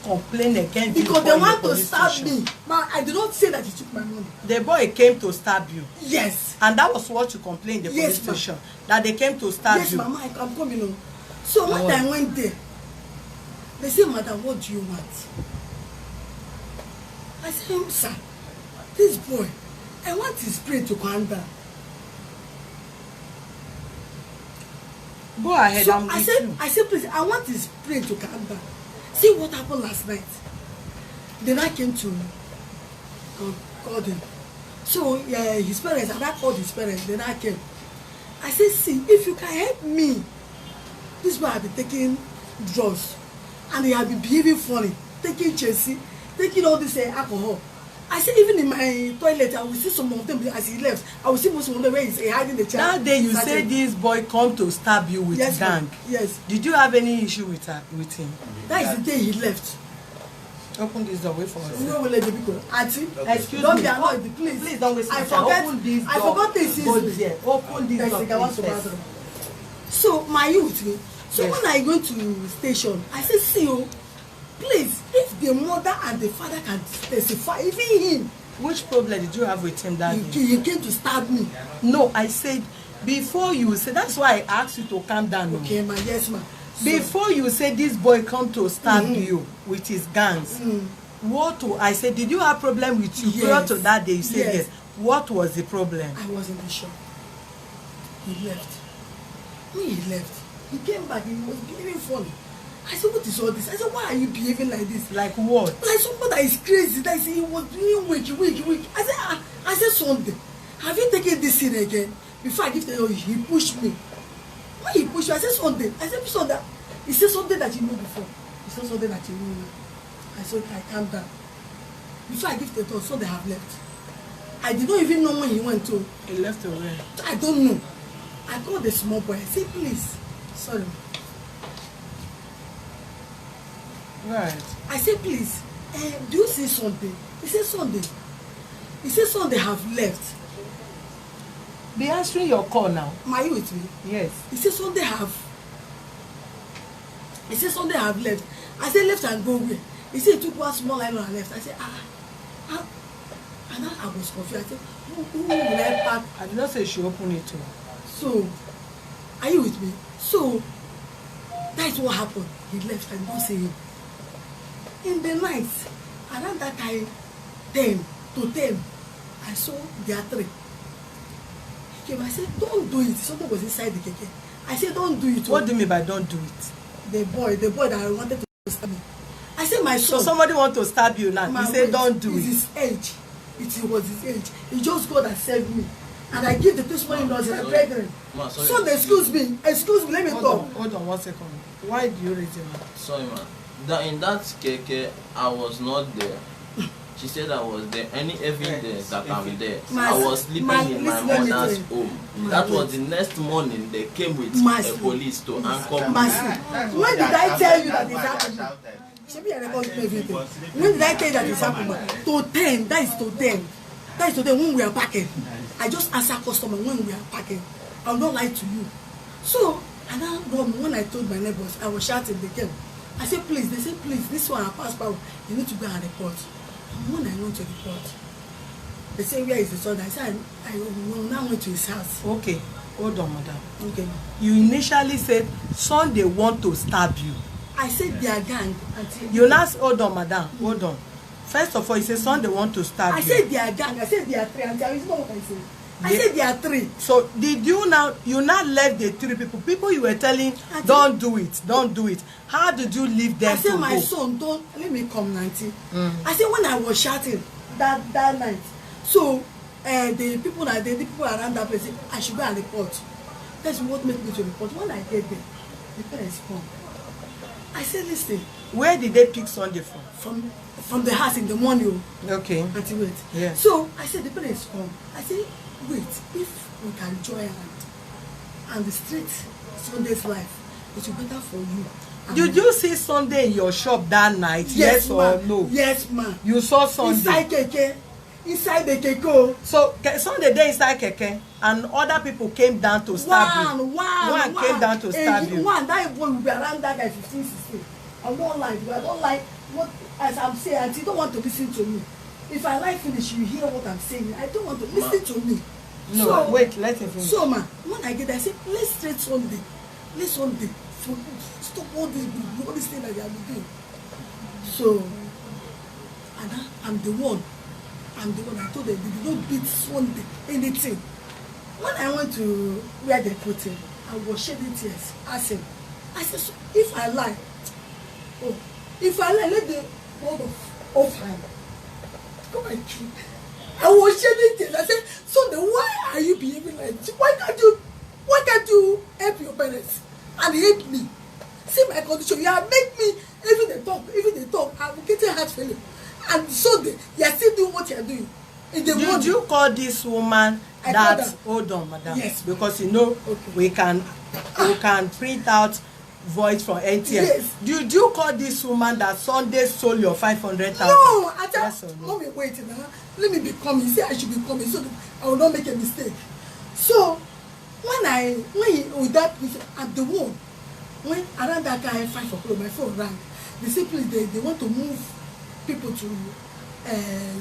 [SPEAKER 1] complain against?
[SPEAKER 2] Because
[SPEAKER 1] him
[SPEAKER 2] they
[SPEAKER 1] for in the
[SPEAKER 2] want to
[SPEAKER 1] police
[SPEAKER 2] stab
[SPEAKER 1] station?
[SPEAKER 2] me. But I did not say that he took my money.
[SPEAKER 1] The boy came to stab you.
[SPEAKER 2] Yes.
[SPEAKER 1] And that was what you complained in the
[SPEAKER 2] Yes,
[SPEAKER 1] police
[SPEAKER 2] ma'am.
[SPEAKER 1] station. That they came to stab
[SPEAKER 2] Yes,
[SPEAKER 1] you.
[SPEAKER 2] mama, I'm coming home. So when I went there, they said, madam, what do you want? I said, sir, this boy, I want his brain to calm down.
[SPEAKER 1] Go ahead,
[SPEAKER 2] So
[SPEAKER 1] I'm
[SPEAKER 2] I
[SPEAKER 1] with
[SPEAKER 2] said,
[SPEAKER 1] you.
[SPEAKER 2] please, I want his brain to calm down. See what happened last night. Then I came to call him. So his parents, and I called his parents. Then I came. I said, see, if you can help me, this boy have been taking drugs, and he have been behaving funny, taking Chelsea, taking all this alcohol. I said, even in my toilet, I will see some of them as he left. I will see most of them where he's hiding the child.
[SPEAKER 1] That day you said this boy come to stab you with
[SPEAKER 2] yes,
[SPEAKER 1] gang.
[SPEAKER 2] Yes.
[SPEAKER 1] Did you have any issue with him?
[SPEAKER 2] That is the day he left.
[SPEAKER 1] Open this door, wait for us.
[SPEAKER 2] No, will let the people. Auntie,
[SPEAKER 1] Excuse
[SPEAKER 2] don't
[SPEAKER 1] me.
[SPEAKER 2] be annoyed, please.
[SPEAKER 1] Please don't waste my
[SPEAKER 2] I
[SPEAKER 1] time.
[SPEAKER 2] forget.
[SPEAKER 1] Open this door.
[SPEAKER 2] I forgot this
[SPEAKER 1] Go
[SPEAKER 2] is.
[SPEAKER 1] there. Open this door. Please.
[SPEAKER 2] So my youth, so
[SPEAKER 1] yes.
[SPEAKER 2] when I went to station, I said, see, please, if the mother and the father can testify, even him.
[SPEAKER 1] Which problem did you have with him that day?
[SPEAKER 2] He came to stab me.
[SPEAKER 1] No, I said before you say. That's why I asked you to calm down.
[SPEAKER 2] Okay, ma, yes, ma. So,
[SPEAKER 1] before you say this boy come to stab you with his guns. What I said, did you have problem with you?
[SPEAKER 2] Yes.
[SPEAKER 1] Prior to that day, you said
[SPEAKER 2] Yes.
[SPEAKER 1] yes. What was the problem?
[SPEAKER 2] I wasn't sure. He left. When he left, he came back. He was behaving funny. I said, what is all this? I said, why are you behaving like this?
[SPEAKER 1] Like what?
[SPEAKER 2] Like somebody that is crazy. That is, he was doing weak. I said, Sunday, have you taken this thing again? Before I give the he pushed me. When he pushed me, I said, Sunday. Sunday. He said something that you know before. He said something that you know now. I said, I calm down. Before I give the door, Sunday have left. I did not even know when he went to.
[SPEAKER 1] He left away.
[SPEAKER 2] I don't know. I called the small boy. I said, please. Sorry.
[SPEAKER 1] Right.
[SPEAKER 2] I said, please, do you see something? He said, Sunday. He said, Sunday have left.
[SPEAKER 1] Be answering your call now.
[SPEAKER 2] Are you with me?
[SPEAKER 1] Yes.
[SPEAKER 2] He said, Sunday have left. I said, left and go where? He said, he took one small line and left. I said, and then I was confused. I said, who will I pack?
[SPEAKER 1] I did not say she opened it too.
[SPEAKER 2] So, are you with me? So, that is what happened. He left and don't see him. In the night, around that time, 10 to 10, I saw there are 3. He came, I said, don't do it. Something was inside the keke. I said, don't do it.
[SPEAKER 1] What do you mean by don't do it?
[SPEAKER 2] The boy that I wanted to stab me. I said, my son.
[SPEAKER 1] So somebody want to stab you now. He said, don't do it.
[SPEAKER 2] His age. It was his age. He just God that saved me. And I give the testimony in laws and I'm pregnant. So excuse me, let me talk.
[SPEAKER 1] Hold on 1 second. Why do you raise him?
[SPEAKER 4] Sorry, man. In that keke, I was not there. She said I was there. Any evidence that I'm there. I was sleeping in my mother's home. That was the next morning they came with a police to anchor me.
[SPEAKER 2] When did I tell you that it happened? When did I tell you that it happened? To 10, that is to 10. That is to 10 when we are packing. I just answer customer when we are packing. I will not lie to you. So, and then when I told my neighbors, I was shouting, they came. I said, please, they said, please, this one, I pass by, you need to go and report. And when I went to report, they say, where is the son? I said, I now went to his house.
[SPEAKER 1] Okay, hold on, madam.
[SPEAKER 2] Okay.
[SPEAKER 1] You initially said, Sunday want to stab you.
[SPEAKER 2] I said, they are gang.
[SPEAKER 1] You now, hold on, madam, hold on. First of all, you said Sunday want to stab you.
[SPEAKER 2] I said, they are gang. I said, they are 3. And there is not what I said. I said, they are 3.
[SPEAKER 1] So, did you now left the 3 people? People you were telling, don't do it. How did you leave them?
[SPEAKER 2] I said,
[SPEAKER 1] to
[SPEAKER 2] my
[SPEAKER 1] go?
[SPEAKER 2] son, don't, let me come, Nancy. I said, when I was shouting that night, so the people around that place, I should go and report. That's what made me to report. When I get there, the parents come. I said, listen.
[SPEAKER 1] Where did they pick Sunday from?
[SPEAKER 2] From the house in the morning.
[SPEAKER 1] Okay.
[SPEAKER 2] Until wait.
[SPEAKER 1] Yeah.
[SPEAKER 2] So I said, the parents come. I said, wait, if we can join and the street Sunday's life, it will be better for you.
[SPEAKER 1] Did you see Sunday in your shop that night? Yes or no?
[SPEAKER 2] Yes, ma'am.
[SPEAKER 1] You saw Sunday?
[SPEAKER 2] Inside keke. Inside the keke.
[SPEAKER 1] So Sunday day inside keke and other people came down to stab you. One came down to stab you.
[SPEAKER 2] One, that boy will be around that guy 15, 16. I don't like what, as I'm saying, auntie, you don't want to listen to me. If I like finish, you hear what I'm saying. I don't want to listen to me.
[SPEAKER 1] No, so, wait, let him finish.
[SPEAKER 2] So, man, when I get there, I say, let's straight Sunday. Let's Sunday. Stop all this thing that you have been doing. So, and I'm the one I'm the one. I told them they did not beat Sunday anything. When I went to where they put him, I was shedding tears. Asked him, I said, so if I lie, let the word of hand come and kill. I was shedding tears. I said, Sunday, why are you behaving like this? Why can't you help your parents and help me? See my condition. You have made me even they talk. I'm getting heart failure. And Sunday, you are still doing what you are doing.
[SPEAKER 1] Did you call this woman hold on, madam?
[SPEAKER 2] Yes.
[SPEAKER 1] Because you know we can print out voice from NTS.
[SPEAKER 2] Yes.
[SPEAKER 1] Did you call this woman that Sunday stole your 500,000?
[SPEAKER 2] No, I tell
[SPEAKER 1] yes no?
[SPEAKER 2] Mommy, wait now. Let me be coming. Say I should be coming so that I will not make a mistake. So when with that at the one, when around that guy 5 o'clock, my phone rang. They simply they want to move people to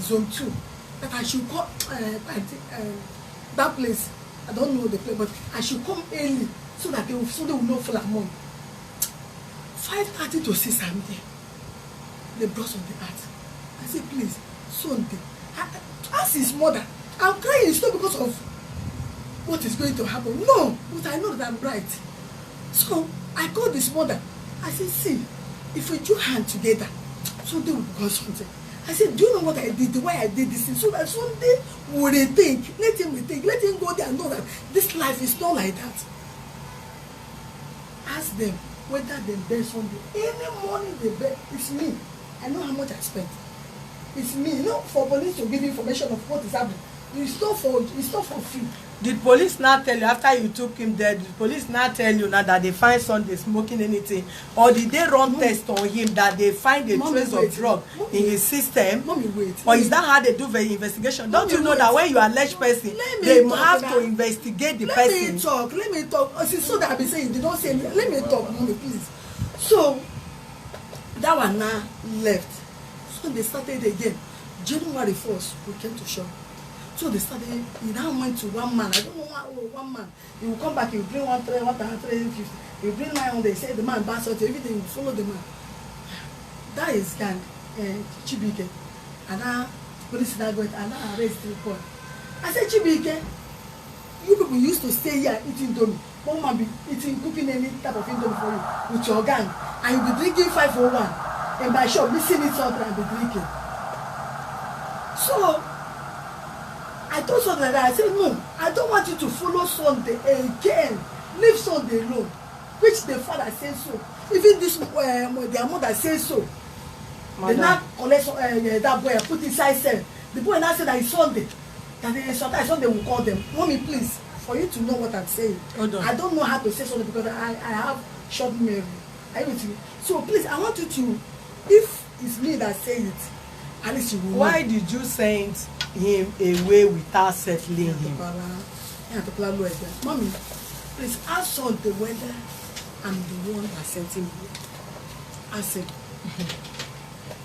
[SPEAKER 2] zone 2. That I should call that place. I don't know the place, but I should come early so that they will know full amount. 5:30 to 6 I'm there. They brought on the earth. I said, please, Sunday. Ask his mother. I'm crying. It's not because of what is going to happen. No, but I know that I'm right. So I called his mother. I said, see, if we join hands together, Sunday will become something. I said, do you know what I did? The way I did this thing, so that Sunday will rethink. Let him rethink. Let him go there and know that this life is not like that. Ask them whether they bet Sunday. Any morning they bet, it's me. I know how much I spent. It's me. You know, for police to give information of what is happening. It's not for free.
[SPEAKER 1] Did police not tell you after you took him there? Did police not tell you now that they find Sunday smoking anything, or did they run test on him that they find a trace of drug in his system?
[SPEAKER 2] Mommy, wait.
[SPEAKER 1] Or is that how they do the investigation? Don't you know that when you allege person, they have to investigate the person?
[SPEAKER 2] Let me talk. So that I've been saying, they don't say anything. Let me talk, Mommy, please. So that one now left. So they started again. January 1st, we came to shop. So they started, he now went to one man. I don't know one man. He will come back, he will bring 1,350. He will bring 900. They say the man bounced out, everything will follow the man. That is gang, Chibike. And now, police now went and now arrest the boy. I said, Chibike, you people used to stay here eating domi. One man be eating, cooking any type of indomie for you with your gang. And you'll be drinking 501. In my shop, missing it something and be drinking. So, I told Sunday that I said, no, I don't want you to follow Sunday again. Leave Sunday alone. Which the father says so. Even this, their mother says so. Mother. They now collect that boy and put inside cell. The boy now said that it's Sunday. That sometimes Sunday will call them. Mommy, please, for you to know what I'm saying. I don't know how to say something because I have short memory. Are you with me? So please, I want you to, if it's me that say it, at least you will.
[SPEAKER 1] Why did you send him away without settling him?
[SPEAKER 2] Mommy, please ask Sunday whether I'm the one that sent him away. Ask him.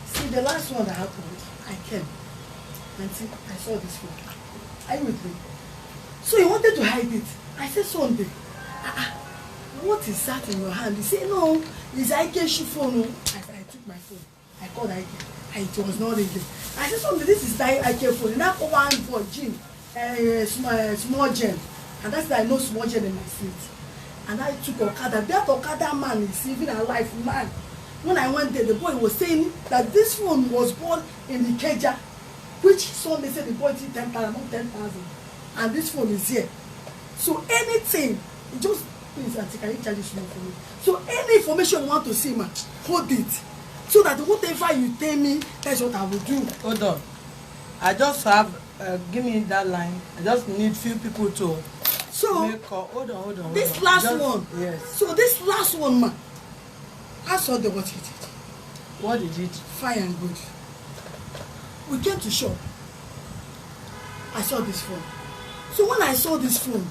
[SPEAKER 2] See, the last one that happened, I came and see, I saw this one. Are you with me? So he wanted to hide it. I said, Sunday, what is that in your hand? He said, no, it's IK phone. I took my phone. I called IK. It was not ringing. I said, Sunday, this is the IK phone. And I called one for Jim, small gem. And that's why I know small gem in my seat. And I took Okada. That Okada man is even alive, man. When I went there, the boy was saying that this phone was born in the Ikeja, which Sunday said the boy did 10,000, not 10,000. And this phone is here. So anything, just please, Auntie, can you charge this phone for me? So any information you want to see, man, hold it. So that whatever you tell me, that's what I will do.
[SPEAKER 1] Hold on. I just have, give me that line. I just need few people to make call. Hold on.
[SPEAKER 2] This last one.
[SPEAKER 1] Yes.
[SPEAKER 2] So this last one, man, I saw the what he did.
[SPEAKER 1] What did it?
[SPEAKER 2] Fine and good. We came to shop. I saw this phone. So when I saw this phone,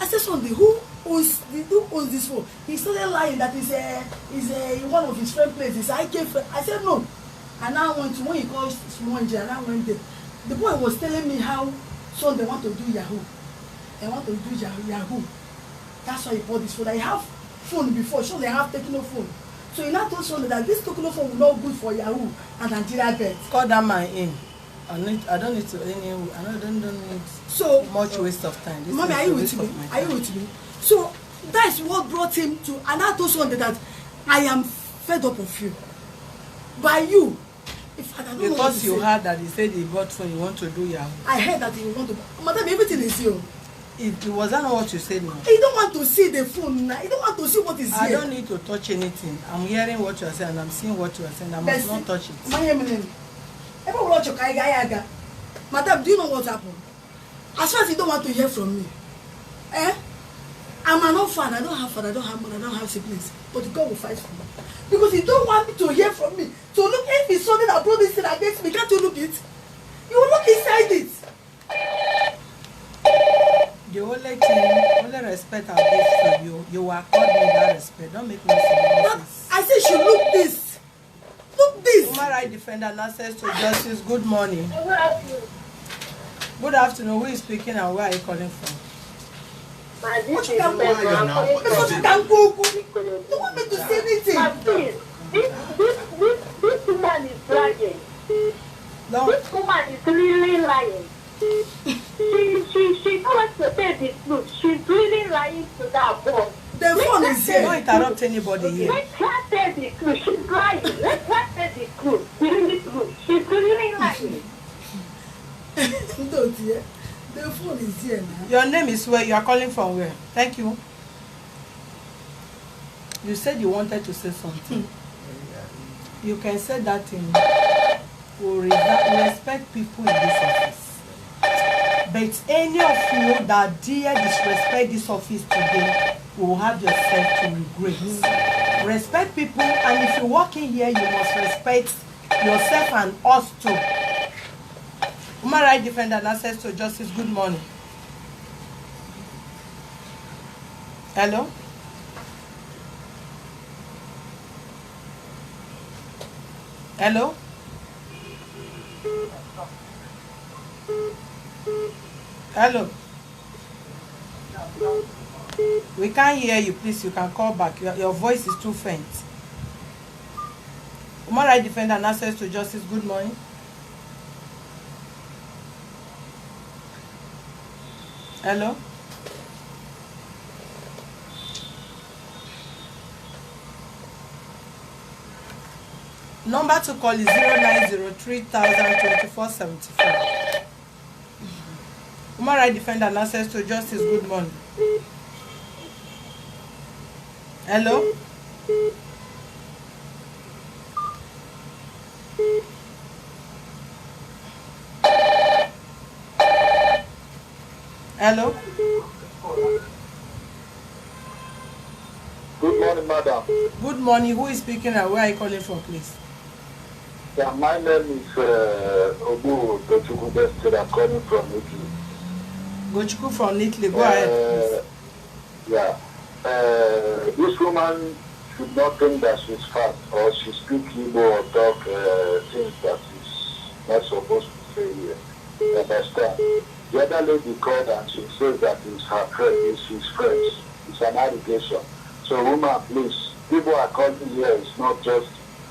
[SPEAKER 2] I said, Sunday, who owns this phone? He started lying that is in one of his friend places. I said no. And now went to when he called small J, and I went there. The boy was telling me how Sunday want to do Yahoo. They want to do Yahoo. That's why he bought this phone. I have phone before, so they have Techno phone. So he now told Sunday that this Techno phone will not good for Yahoo and Nigeria bet.
[SPEAKER 1] Call that man in. I don't need to I don't need
[SPEAKER 2] so
[SPEAKER 1] much waste of time. This
[SPEAKER 2] mommy,
[SPEAKER 1] is
[SPEAKER 2] are
[SPEAKER 1] a
[SPEAKER 2] you
[SPEAKER 1] waste
[SPEAKER 2] with me?
[SPEAKER 1] of my
[SPEAKER 2] Are you
[SPEAKER 1] time.
[SPEAKER 2] with me? So that's what brought him to, and I told someone that I am fed up of you. By you. If I don't know what
[SPEAKER 1] Because
[SPEAKER 2] to
[SPEAKER 1] you
[SPEAKER 2] say.
[SPEAKER 1] heard that he said he bought phone, you want to do Yahoo.
[SPEAKER 2] I heard that he want to. Madam, everything is here.
[SPEAKER 1] It was that not what you said now?
[SPEAKER 2] He don't want to see the phone now. He don't want to see what is
[SPEAKER 1] I
[SPEAKER 2] here.
[SPEAKER 1] don't need to touch anything. I'm hearing what you are saying and I'm seeing what you are saying. I must not touch it.
[SPEAKER 2] Madam, do you know what happened? As far as you don't want to hear from me, I'm an orphan. I don't have father, I don't have mother, I don't have siblings. But God will fight for me. Because he don't want me to hear from me. So look, if it's something that brought this thing against me, can't you look it? You will look inside it.
[SPEAKER 1] The only thing, only respect I give to you, you will accord me that respect. Don't make me say nonsense.
[SPEAKER 2] I said, she look this. Look this.
[SPEAKER 1] Human rights defender and access to justice. Good morning. Good afternoon. Who is speaking and where are you calling from?
[SPEAKER 2] What you can go? What you can go? You don't want me to say anything.
[SPEAKER 6] This woman is lying.
[SPEAKER 1] No.
[SPEAKER 6] This woman is really lying. She wants to say the truth. She's really lying to that boy.
[SPEAKER 2] The phone is here.
[SPEAKER 1] Don't interrupt anybody here.
[SPEAKER 6] Let her say the truth. She's lying. Let her say the truth. The really truth. She's really lying.
[SPEAKER 2] Don't hear. The phone is here now.
[SPEAKER 1] Your name is where? You are calling from where? Thank you. You said you wanted to say something. You can say that thing. We respect people in this office. But any of you that dare disrespect this office today will have yourself to regret. Respect people, and if you walk in here, you must respect yourself and us too. Human rights defender and access to justice. Good morning. Hello? Hello? Hello? We can't hear you, please. You can call back. Your voice is too faint. Human rights defender and access to justice. Good morning. Hello? Number to call is 090302474. Human rights defender and access to justice. Good morning. Hello? Hello?
[SPEAKER 7] Good morning, madam.
[SPEAKER 1] Good morning. Who is speaking and where are you calling from, please?
[SPEAKER 7] Yeah, my name is Obu Gochukwu Best. I'm calling from Italy.
[SPEAKER 1] Gochukwu from Italy. Go ahead, please.
[SPEAKER 7] Yeah. This woman should not think that she's fast or she speaks Igbo or talk things that she's not supposed to say here. You understand? The other lady called and she says that it's her friend, it's his friends. It's an allegation. So, woman, please, people are calling here. It's not just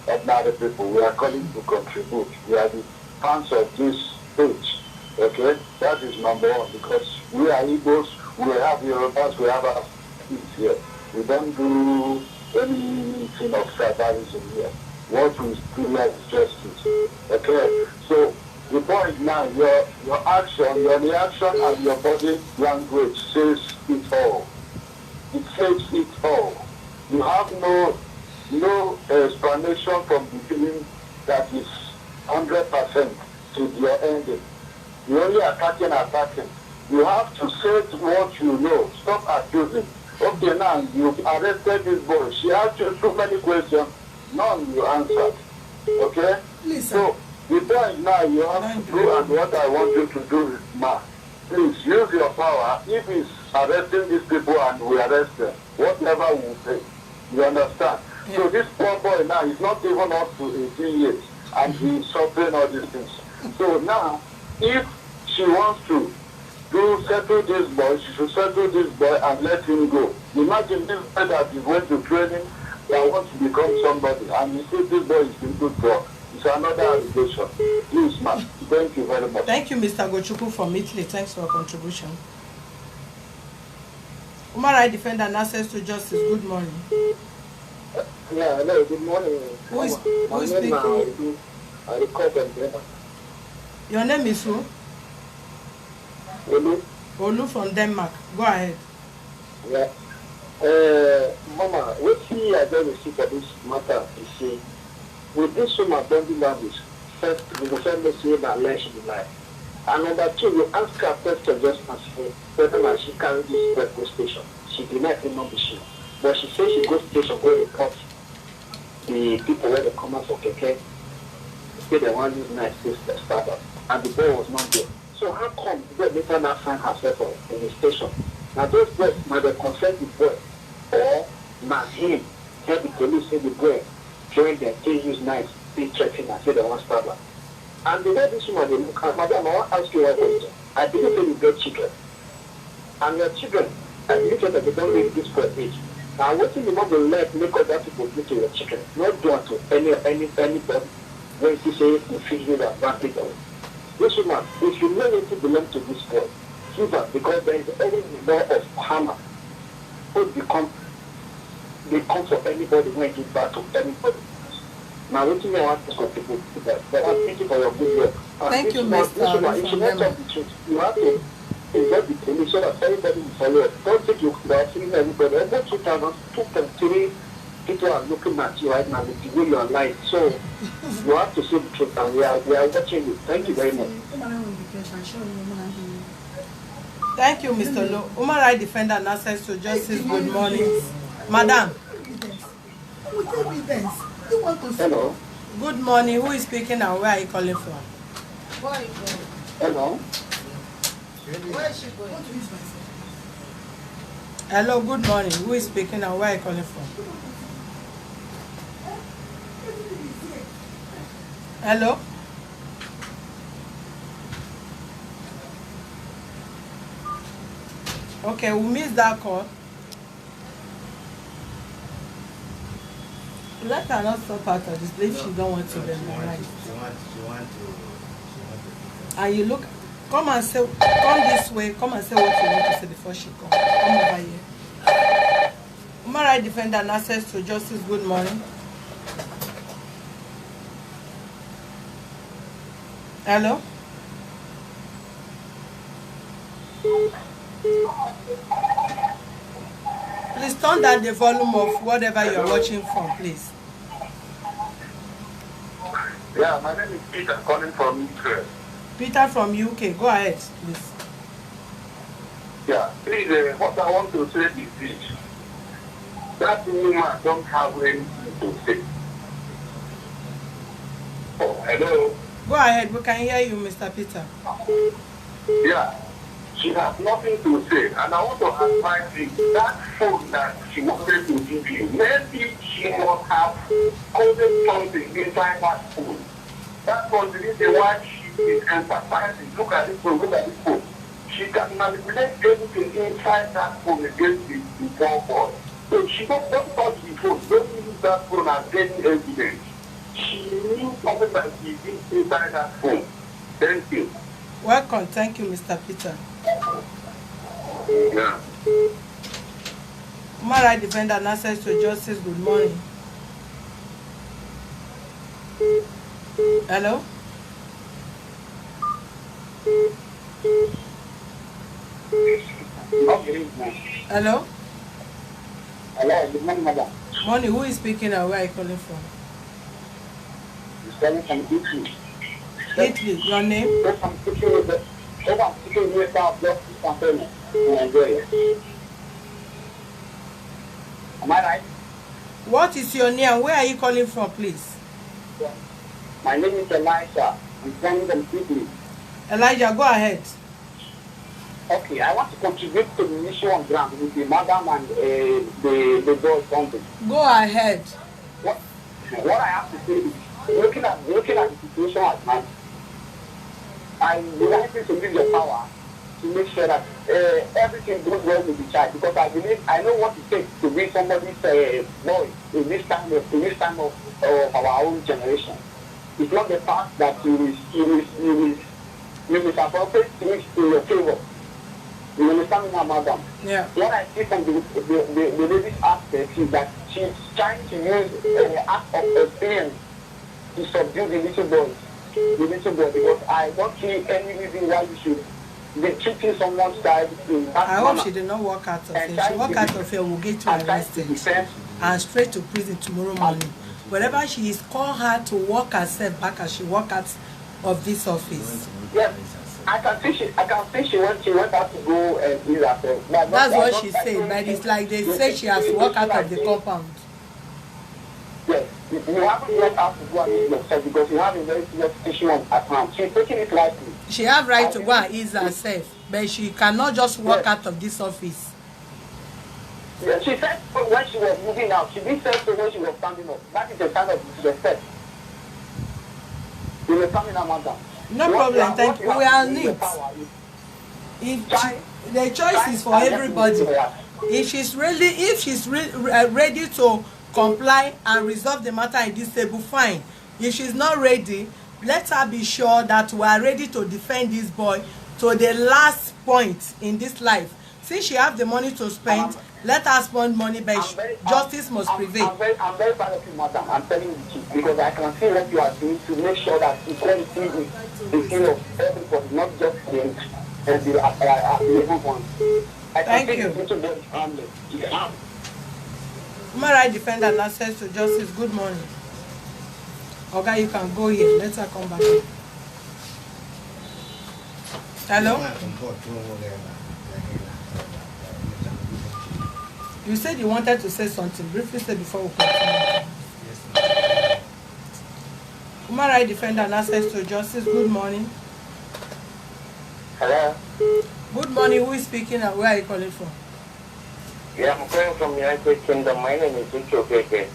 [SPEAKER 7] ordinary people. We are calling to contribute. We are the fans of this page. Okay? That is number one, because we are Igbos, we have Yorubas, we have our kids here. We don't do anything of tribalism here. What we do here is justice. Okay? So, the point now, your action, your reaction and your body language says it all. It says it all. You have no explanation from the beginning that is 100% to your ending. You only attacking. You have to say what you know. Stop accusing. Okay, now you arrested this boy. She asked you so many questions. None you answered. Okay?
[SPEAKER 2] Please,
[SPEAKER 7] So, the point now you have to do, and what I want you to do, ma, please use your power. If it's arresting these people and we arrest them, whatever we say, you understand? Yeah. So this poor boy now is not even up to 18 years and he's suffering all these things. So now, if she wants to settle this boy, she should settle this boy and let him go. Imagine this boy that is going to training that wants to become somebody, and you see this boy is into drug. It's another allegation. Please, ma'am. Thank you very much.
[SPEAKER 1] Thank you, Mr. Gochuku from Italy. Thanks for your contribution. Human rights defender and access to justice. Good morning.
[SPEAKER 7] Yeah, hello, good morning.
[SPEAKER 1] Who is speaking?
[SPEAKER 7] I record them.
[SPEAKER 1] Your name is who?
[SPEAKER 7] Olu.
[SPEAKER 1] Olu from Denmark. Go ahead.
[SPEAKER 7] Yeah. Mama, what see I don't receive for this matter is say, with this woman body language, first, we will send say that lie she be lie. And number two, you ask her question just as whether she carry this petrol station. She denied it not be she. But she says she goes station go report the people where they come out for keke. Say they want this night to start up. And the boy was not there. So how come the boy later not find herself in the station? Now those boys might have confessed the boy or not him. Tell the police say the boy during their day use knives, they threaten and say they want stab her. And the way this woman they look at, madam, I want to ask you one question. I believe that you get children. And your children, I believe that they don't reach this poor age. Now what if you want to let make other people do to your children? Not do to anybody when you say you feel you are advantage of it. This woman, if you know it to belong to this boy, give her because there is any law of hammer who become for anybody when you give back to anybody. Now what do you want to contribute to that? But thank you for your good work.
[SPEAKER 1] Thank you, Mr.
[SPEAKER 7] If you not tell the truth, you have to invest the police so that everybody will follow it. Don't think you are seeing everybody. Over 2,003 people are looking at you right now with the way you are lying. So you have to say the truth and we are watching you. Thank you very much.
[SPEAKER 1] Thank you, Mr. Lo. Human rights defender and access to justice. Good morning. Madam.
[SPEAKER 7] Hello.
[SPEAKER 1] Good morning. Who is speaking and where are you calling from?
[SPEAKER 7] Hello.
[SPEAKER 3] Where is she going?
[SPEAKER 1] Hello, good morning. Who is speaking and where are you calling from? Hello? Okay, we missed that call. Let her not stop out of this if she don't want to be right.
[SPEAKER 5] She want to.
[SPEAKER 1] And you look, come and say, come this way, come and say what you want to say before she comes. Come over here. Human rights defender and access to justice. Good morning. Hello? Please turn down the volume of whatever you're watching from, please.
[SPEAKER 7] Yeah, my name is Peter, calling from Israel.
[SPEAKER 1] Peter from UK. Go ahead, please.
[SPEAKER 7] Yeah, please, what I want to say is this. That woman don't have anything to say. Oh, hello?
[SPEAKER 1] Go ahead. We can hear you, Mr. Peter.
[SPEAKER 7] Yeah, she has nothing to say. And I want to advise you, that phone that she wanted to give you, maybe she must have coded something inside that phone. That was the reason why she is emphasizing. Look at this phone, look at this phone. She can manipulate everything inside that phone against the poor boy. So she don't touch the phone, don't use that phone as any evidence. She knew something that she did inside that phone. Thank you.
[SPEAKER 1] Welcome. Thank you, Mr. Peter.
[SPEAKER 7] Yeah.
[SPEAKER 1] Human rights defender and access to justice. Good morning. Hello? Hello?
[SPEAKER 7] Hello, good morning, madam.
[SPEAKER 1] Morning. Who is speaking and where are you calling from?
[SPEAKER 7] It's calling from Italy.
[SPEAKER 1] Italy. Your name?
[SPEAKER 7] I'm speaking with the Complainant in Nigeria. Am I right?
[SPEAKER 1] What is your name and where are you calling from, please?
[SPEAKER 7] Yeah. My name is Elijah. I'm calling from Italy.
[SPEAKER 1] Elijah, go ahead.
[SPEAKER 7] Okay, I want to contribute to the issue on ground with the madam and the boy something.
[SPEAKER 1] Go ahead.
[SPEAKER 7] What I have to say is, looking at the situation at hand, I would like you to use your power to make sure that everything goes well with the child, because I know what it takes to be somebody's boy in this time of our own generation. It's not the fact that you misappropriate things in your favor. You understand me now, madam?
[SPEAKER 1] Yeah.
[SPEAKER 7] What I see from the lady's aspect is that she's trying to use the act of experience to subdue the little boy. Because I don't see any reason why you should be treating someone's child in that
[SPEAKER 1] I
[SPEAKER 7] manner.
[SPEAKER 1] hope she did not walk out of here. She walk out of here, we'll get you arrested and straight to prison tomorrow morning. Wherever she is, call her to walk herself back as she walk out of this office.
[SPEAKER 7] Yes, I can see she went out to go and do that.
[SPEAKER 1] That's what she said, but it's like they say she has to walk out of the compound.
[SPEAKER 7] Yes, you haven't went out to go and ease yourself because you have a very serious issue at hand. She's taking it lightly.
[SPEAKER 1] She have right to go and ease herself, but she cannot just walk out of this office.
[SPEAKER 7] Yeah, she said when she was moving out, she did say so when she was standing up. That is a sign of disrespect. You were coming out, madam.
[SPEAKER 1] No problem, thank you. We are neat. The choice is for everybody. If she's ready to comply and resolve the matter in this table, fine. If she's not ready, let her be sure that we are ready to defend this boy to the last point in this life. Since she have the money to spend, let her spend money, but justice must prevail.
[SPEAKER 7] I'm very proud of you, madam. I'm telling you the truth because I can see what you are doing to make sure that equality is the thing of everybody, not just the evil ones.
[SPEAKER 1] Thank you. Human rights defender and access to justice. Good morning. Okay, you can go here. Let her come back here. Hello? You said you wanted to say something. Briefly say before we continue. Yes, Human rights defender and access to justice. Good morning.
[SPEAKER 7] Hello?
[SPEAKER 1] Good morning. Who is speaking and where are you calling from?
[SPEAKER 7] Yeah, I'm calling from the United Kingdom. My name is Uche Okeke.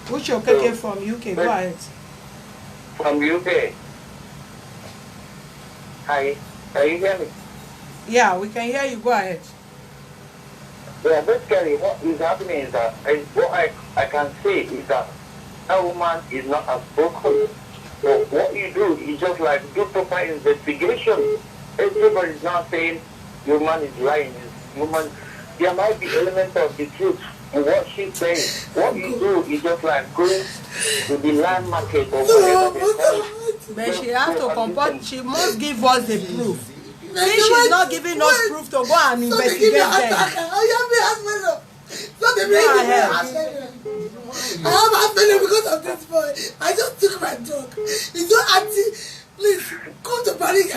[SPEAKER 1] Uche Okeke from UK. Go ahead.
[SPEAKER 7] From UK. Hi. Can you hear me?
[SPEAKER 1] Yeah, we can hear you. Go ahead.
[SPEAKER 7] Yeah, basically what is happening is that what I can say is that a woman is not outspoken. So what you do is just like do proper investigation. Everybody is not saying the woman is lying. There might be elements of the truth in what she's saying. What you do is just like going to the land market or whatever they call it.
[SPEAKER 1] But she has to comport. She must give us the proof. Since she's not giving us proof to go and investigate them.
[SPEAKER 2] I have a feeling because of this boy. I just took my drug. He's not auntie. Please, come to Paris.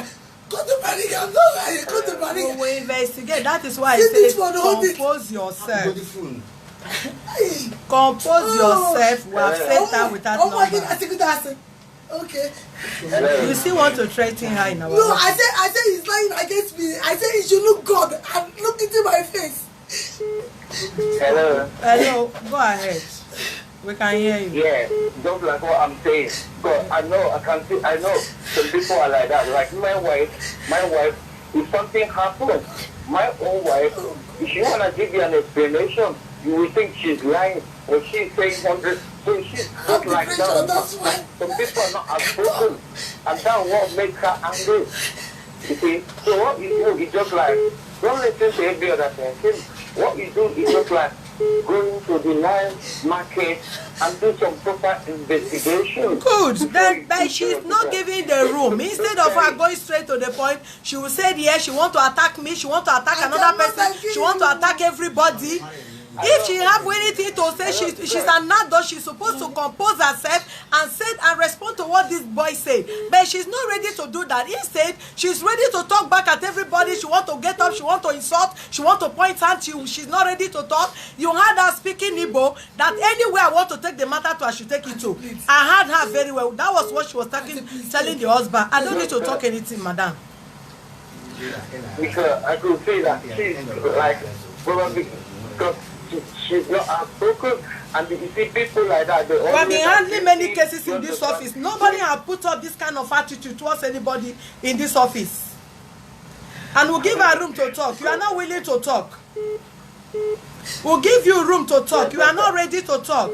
[SPEAKER 2] Come to Paris. I'm not lying. Come to Paris.
[SPEAKER 1] We will investigate. That is why I say compose yourself. Compose yourself. We have said that without number.
[SPEAKER 2] Okay.
[SPEAKER 1] You still want to threaten her in our
[SPEAKER 2] No, I said he's lying against me. I said he should look God and look into my face.
[SPEAKER 7] Hello.
[SPEAKER 1] Hello, go ahead. We can hear you.
[SPEAKER 7] Yeah, just like what I'm saying. But I know some people are like that. Like my wife, if something happens, my own wife, if she wanna give you an explanation, you will think she's lying or she's saying 100. So she's not like that. Some people are not outspoken, and that's what makes her angry. You see, so what you do is just like don't listen to every other thing. What you do is just like going to the land market and do some proper investigation.
[SPEAKER 1] Good. Then she's not giving the room. Instead of her going straight to the point, she will say, yeah, she want to attack me, she want to attack another person, she want to attack everybody. If she have anything to say, she's an adult, she's supposed to compose herself and respond to what this boy said. But she's not ready to do that. Instead, she's ready to talk back at everybody. She want to get up, she want to insult, she want to point out, she's not ready to talk. You heard her speaking Igbo, that anywhere I want to take the matter to, I should take it to. I heard her very well. That was what she was telling the husband. I don't need to talk anything, madam.
[SPEAKER 7] Because I could see that she's like, probably, because she's not outspoken, and you see people like that. We have been
[SPEAKER 1] handling many cases in this office. Nobody has put up this kind of attitude towards anybody in this office. And we'll give her room to talk. You are not willing to talk. We'll give you room to talk. You are not ready to talk.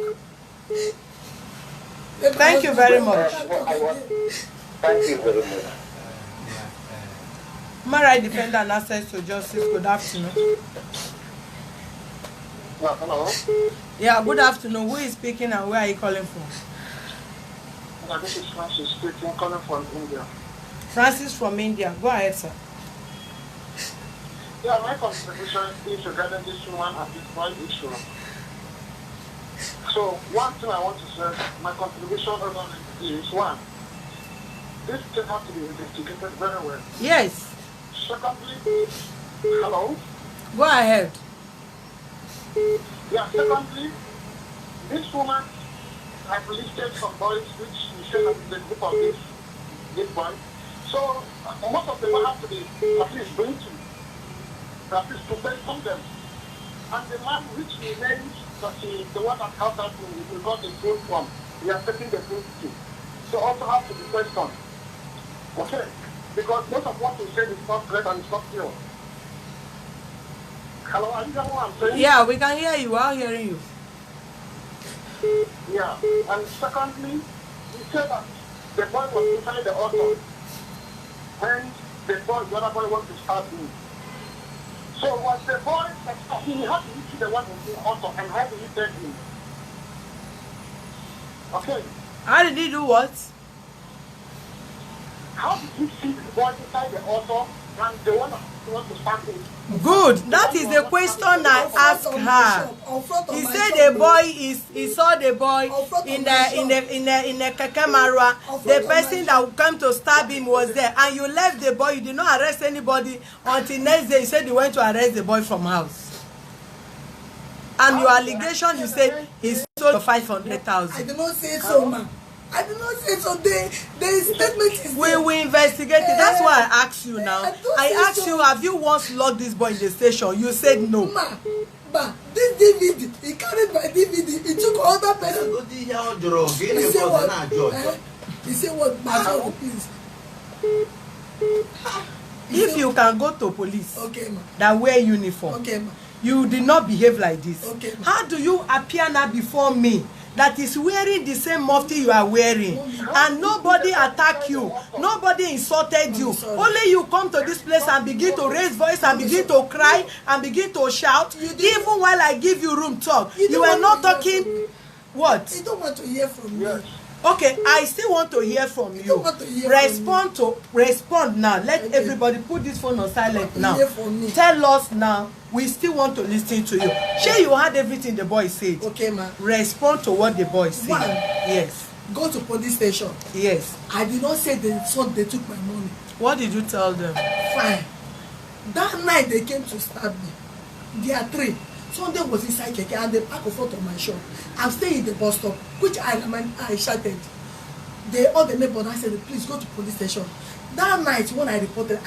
[SPEAKER 1] Thank you very much.
[SPEAKER 7] Thank you very much.
[SPEAKER 1] Human rights defender and access to justice. Good afternoon.
[SPEAKER 7] Hello.
[SPEAKER 1] Yeah, good afternoon. Who is speaking and where are you calling from?
[SPEAKER 7] This is Francis speaking, calling from India.
[SPEAKER 1] Francis from India. Go ahead, sir.
[SPEAKER 7] Yeah, my contribution is regarding this woman and this boy issue. So, one thing I want to say, my contribution is one, this thing has to be investigated very well.
[SPEAKER 1] Yes.
[SPEAKER 7] Secondly, hello?
[SPEAKER 1] Go ahead.
[SPEAKER 7] Yeah, secondly, this woman has listed some boys which she said that the group of this boy. So, most of them have to be at least going to, at least to welcome them. And the man which he named that he, the one that helped us we got the food from, we are taking the food to. So also have to be questioned. Okay? Because most of what we say is not correct and it's not pure. Hello, are you hearing what I'm saying?
[SPEAKER 1] Yeah, we can hear you. I'm hearing you.
[SPEAKER 7] Yeah. And secondly, he said that the boy was inside the auto when the other boy wants to start him. So was the boy that he had to reach the one in the auto and how did he take him? Okay.
[SPEAKER 1] How did he do what?
[SPEAKER 7] How did he see the boy inside the auto and the one that wants to start him?
[SPEAKER 1] Good. That is the question I asked her. He said the boy he saw the boy in the keke marwa. The person that would come to stab him was there, and you left the boy. You did not arrest anybody until next day. You said you went to arrest the boy from house. And your allegation, you said he sold for 500,000.
[SPEAKER 2] I did not say so, man. I did not say so. The statement is
[SPEAKER 1] we will investigate it. That's why I asked you now. I asked you, have you once locked this boy in the station? You said no.
[SPEAKER 2] Ma, this DVD, he carried my DVD. He took other person. He said what? My please.
[SPEAKER 1] If you can go to police,
[SPEAKER 2] okay, ma,
[SPEAKER 1] that wear uniform,
[SPEAKER 2] okay, ma,
[SPEAKER 1] you did not behave like this.
[SPEAKER 2] Okay, ma.
[SPEAKER 1] How do you appear now before me that is wearing the same mufti you are wearing, and nobody attacked you, nobody insulted you, only you come to this place and begin to raise voice and begin to cry and begin to shout, even while I give you room talk, you are not talking. What?
[SPEAKER 2] You don't want to hear from me.
[SPEAKER 1] Okay, I still want to hear from you. Respond now. Let everybody put this phone on silent now. Tell us now. We still want to listen to you. Sure, you heard everything the boy said.
[SPEAKER 2] Okay, ma.
[SPEAKER 1] Respond to what the boy said.
[SPEAKER 2] One,
[SPEAKER 1] yes.
[SPEAKER 2] Go to police station.
[SPEAKER 1] Yes.
[SPEAKER 2] I did not say they took my money.
[SPEAKER 1] What did you tell them?
[SPEAKER 2] Fine. That night they came to stab me. There are three. Sunday was inside keke and they park in front of my shop. I'm staying in the bus stop, which I shouted. All the neighbors, I said, please go to police station. That night when I reported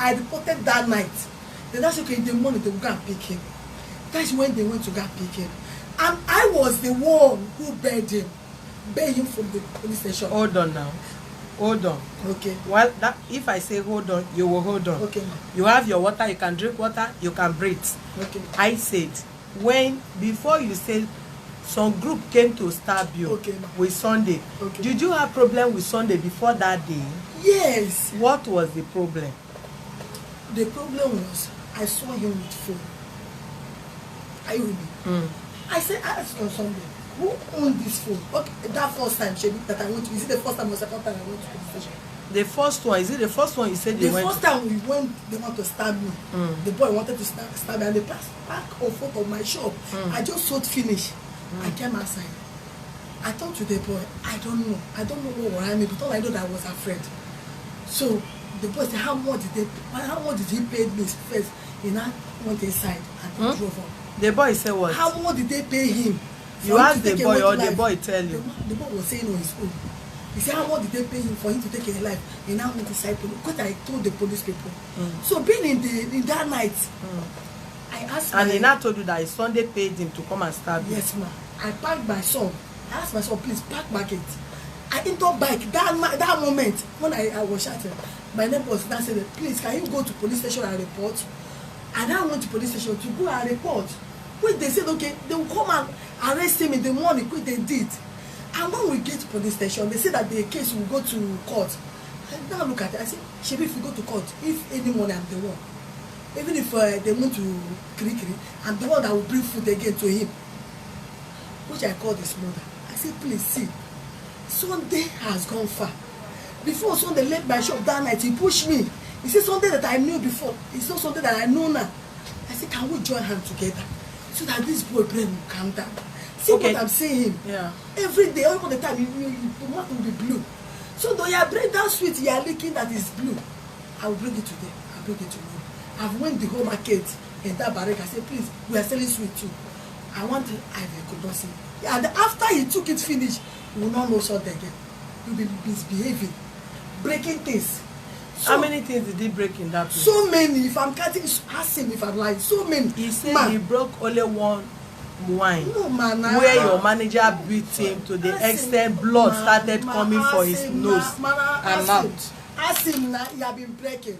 [SPEAKER 2] that night. Then I said, okay, in the morning they will go and pick him. That's when they went to go and pick him. And I was the one who bailed him from the police station.
[SPEAKER 1] Hold on now. Hold on.
[SPEAKER 2] Okay.
[SPEAKER 1] Well, if I say hold on, you will hold on.
[SPEAKER 2] Okay.
[SPEAKER 1] You have your water, you can drink water, you can breathe.
[SPEAKER 2] Okay.
[SPEAKER 1] I said, before you said some group came to stab you,
[SPEAKER 2] okay,
[SPEAKER 1] with Sunday,
[SPEAKER 2] okay,
[SPEAKER 1] did you have problem with Sunday before that day?
[SPEAKER 2] Yes.
[SPEAKER 1] What was the problem?
[SPEAKER 2] The problem was I saw him with phone. Are you with me? I said, I asked on Sunday, who owned this phone? Okay, that first time that I went to, is it the first time or second time I went to the station?
[SPEAKER 1] The first one, is it the first one you said they went?
[SPEAKER 2] The first time they want to stab me, the boy wanted to stab me and they passed back or front of my shop. I just sold finish. I came outside. I talked to the boy, I don't know what worried me, but all I know that I was afraid. So the boy said, how much did he pay me first? He now went inside and drove on.
[SPEAKER 1] The boy said what?
[SPEAKER 2] How much did they pay him?
[SPEAKER 1] You asked the boy or the boy tell you?
[SPEAKER 2] The boy was saying on his own. He said, how much did they pay him for him to take his life? He now went inside because I told the police people. So being in that night, I asked
[SPEAKER 1] and he now told you that his Sunday paid him to come and stab you?
[SPEAKER 2] Yes, ma'am. I parked my son. I asked my son, please park my gate. I entered bike. That moment when I was shouting, my neighbor was now saying, please, can you go to police station and report? And I went to police station to go and report. Which they said, okay, they will come and arrest him in the morning, which they did. And when we get to police station, they say that the case will go to court. And now look at it. I say, Shebi, if we go to court, if anyone I'm the one, even if they want to Kiri, I'm the one that will bring food again to him. Which I called his mother. I said, please see, Sunday has gone far. Before Sunday left my shop that night, he pushed me. He said something that I knew before. It's not something that I know now. I said, can we join hands together so that this boy brain will calm down? See what I'm saying him.
[SPEAKER 1] Yeah.
[SPEAKER 2] Every day, all the time, the mouth will be blue. So though you bring that sweet you are licking that is blue, I will bring it to them. I'll bring it to you. I've went the whole market in that barrack. I said, please, we are selling sweet too. I want it. I could not see. And after he took it finished, he will not know salt again. He will be misbehaving, breaking things. So,
[SPEAKER 1] how many things did he break in that place?
[SPEAKER 2] So many. If I'm cutting, ask him if I'm lying. So many.
[SPEAKER 1] He said he broke only one wine.
[SPEAKER 2] No, man.
[SPEAKER 1] Where your manager beat him to the extent blood started coming for his nose and mouth.
[SPEAKER 2] Ask him now. He have been breaking.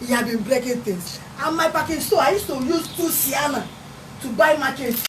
[SPEAKER 2] He have been breaking things. And my packing store, I used to use 2 Sienna to buy market.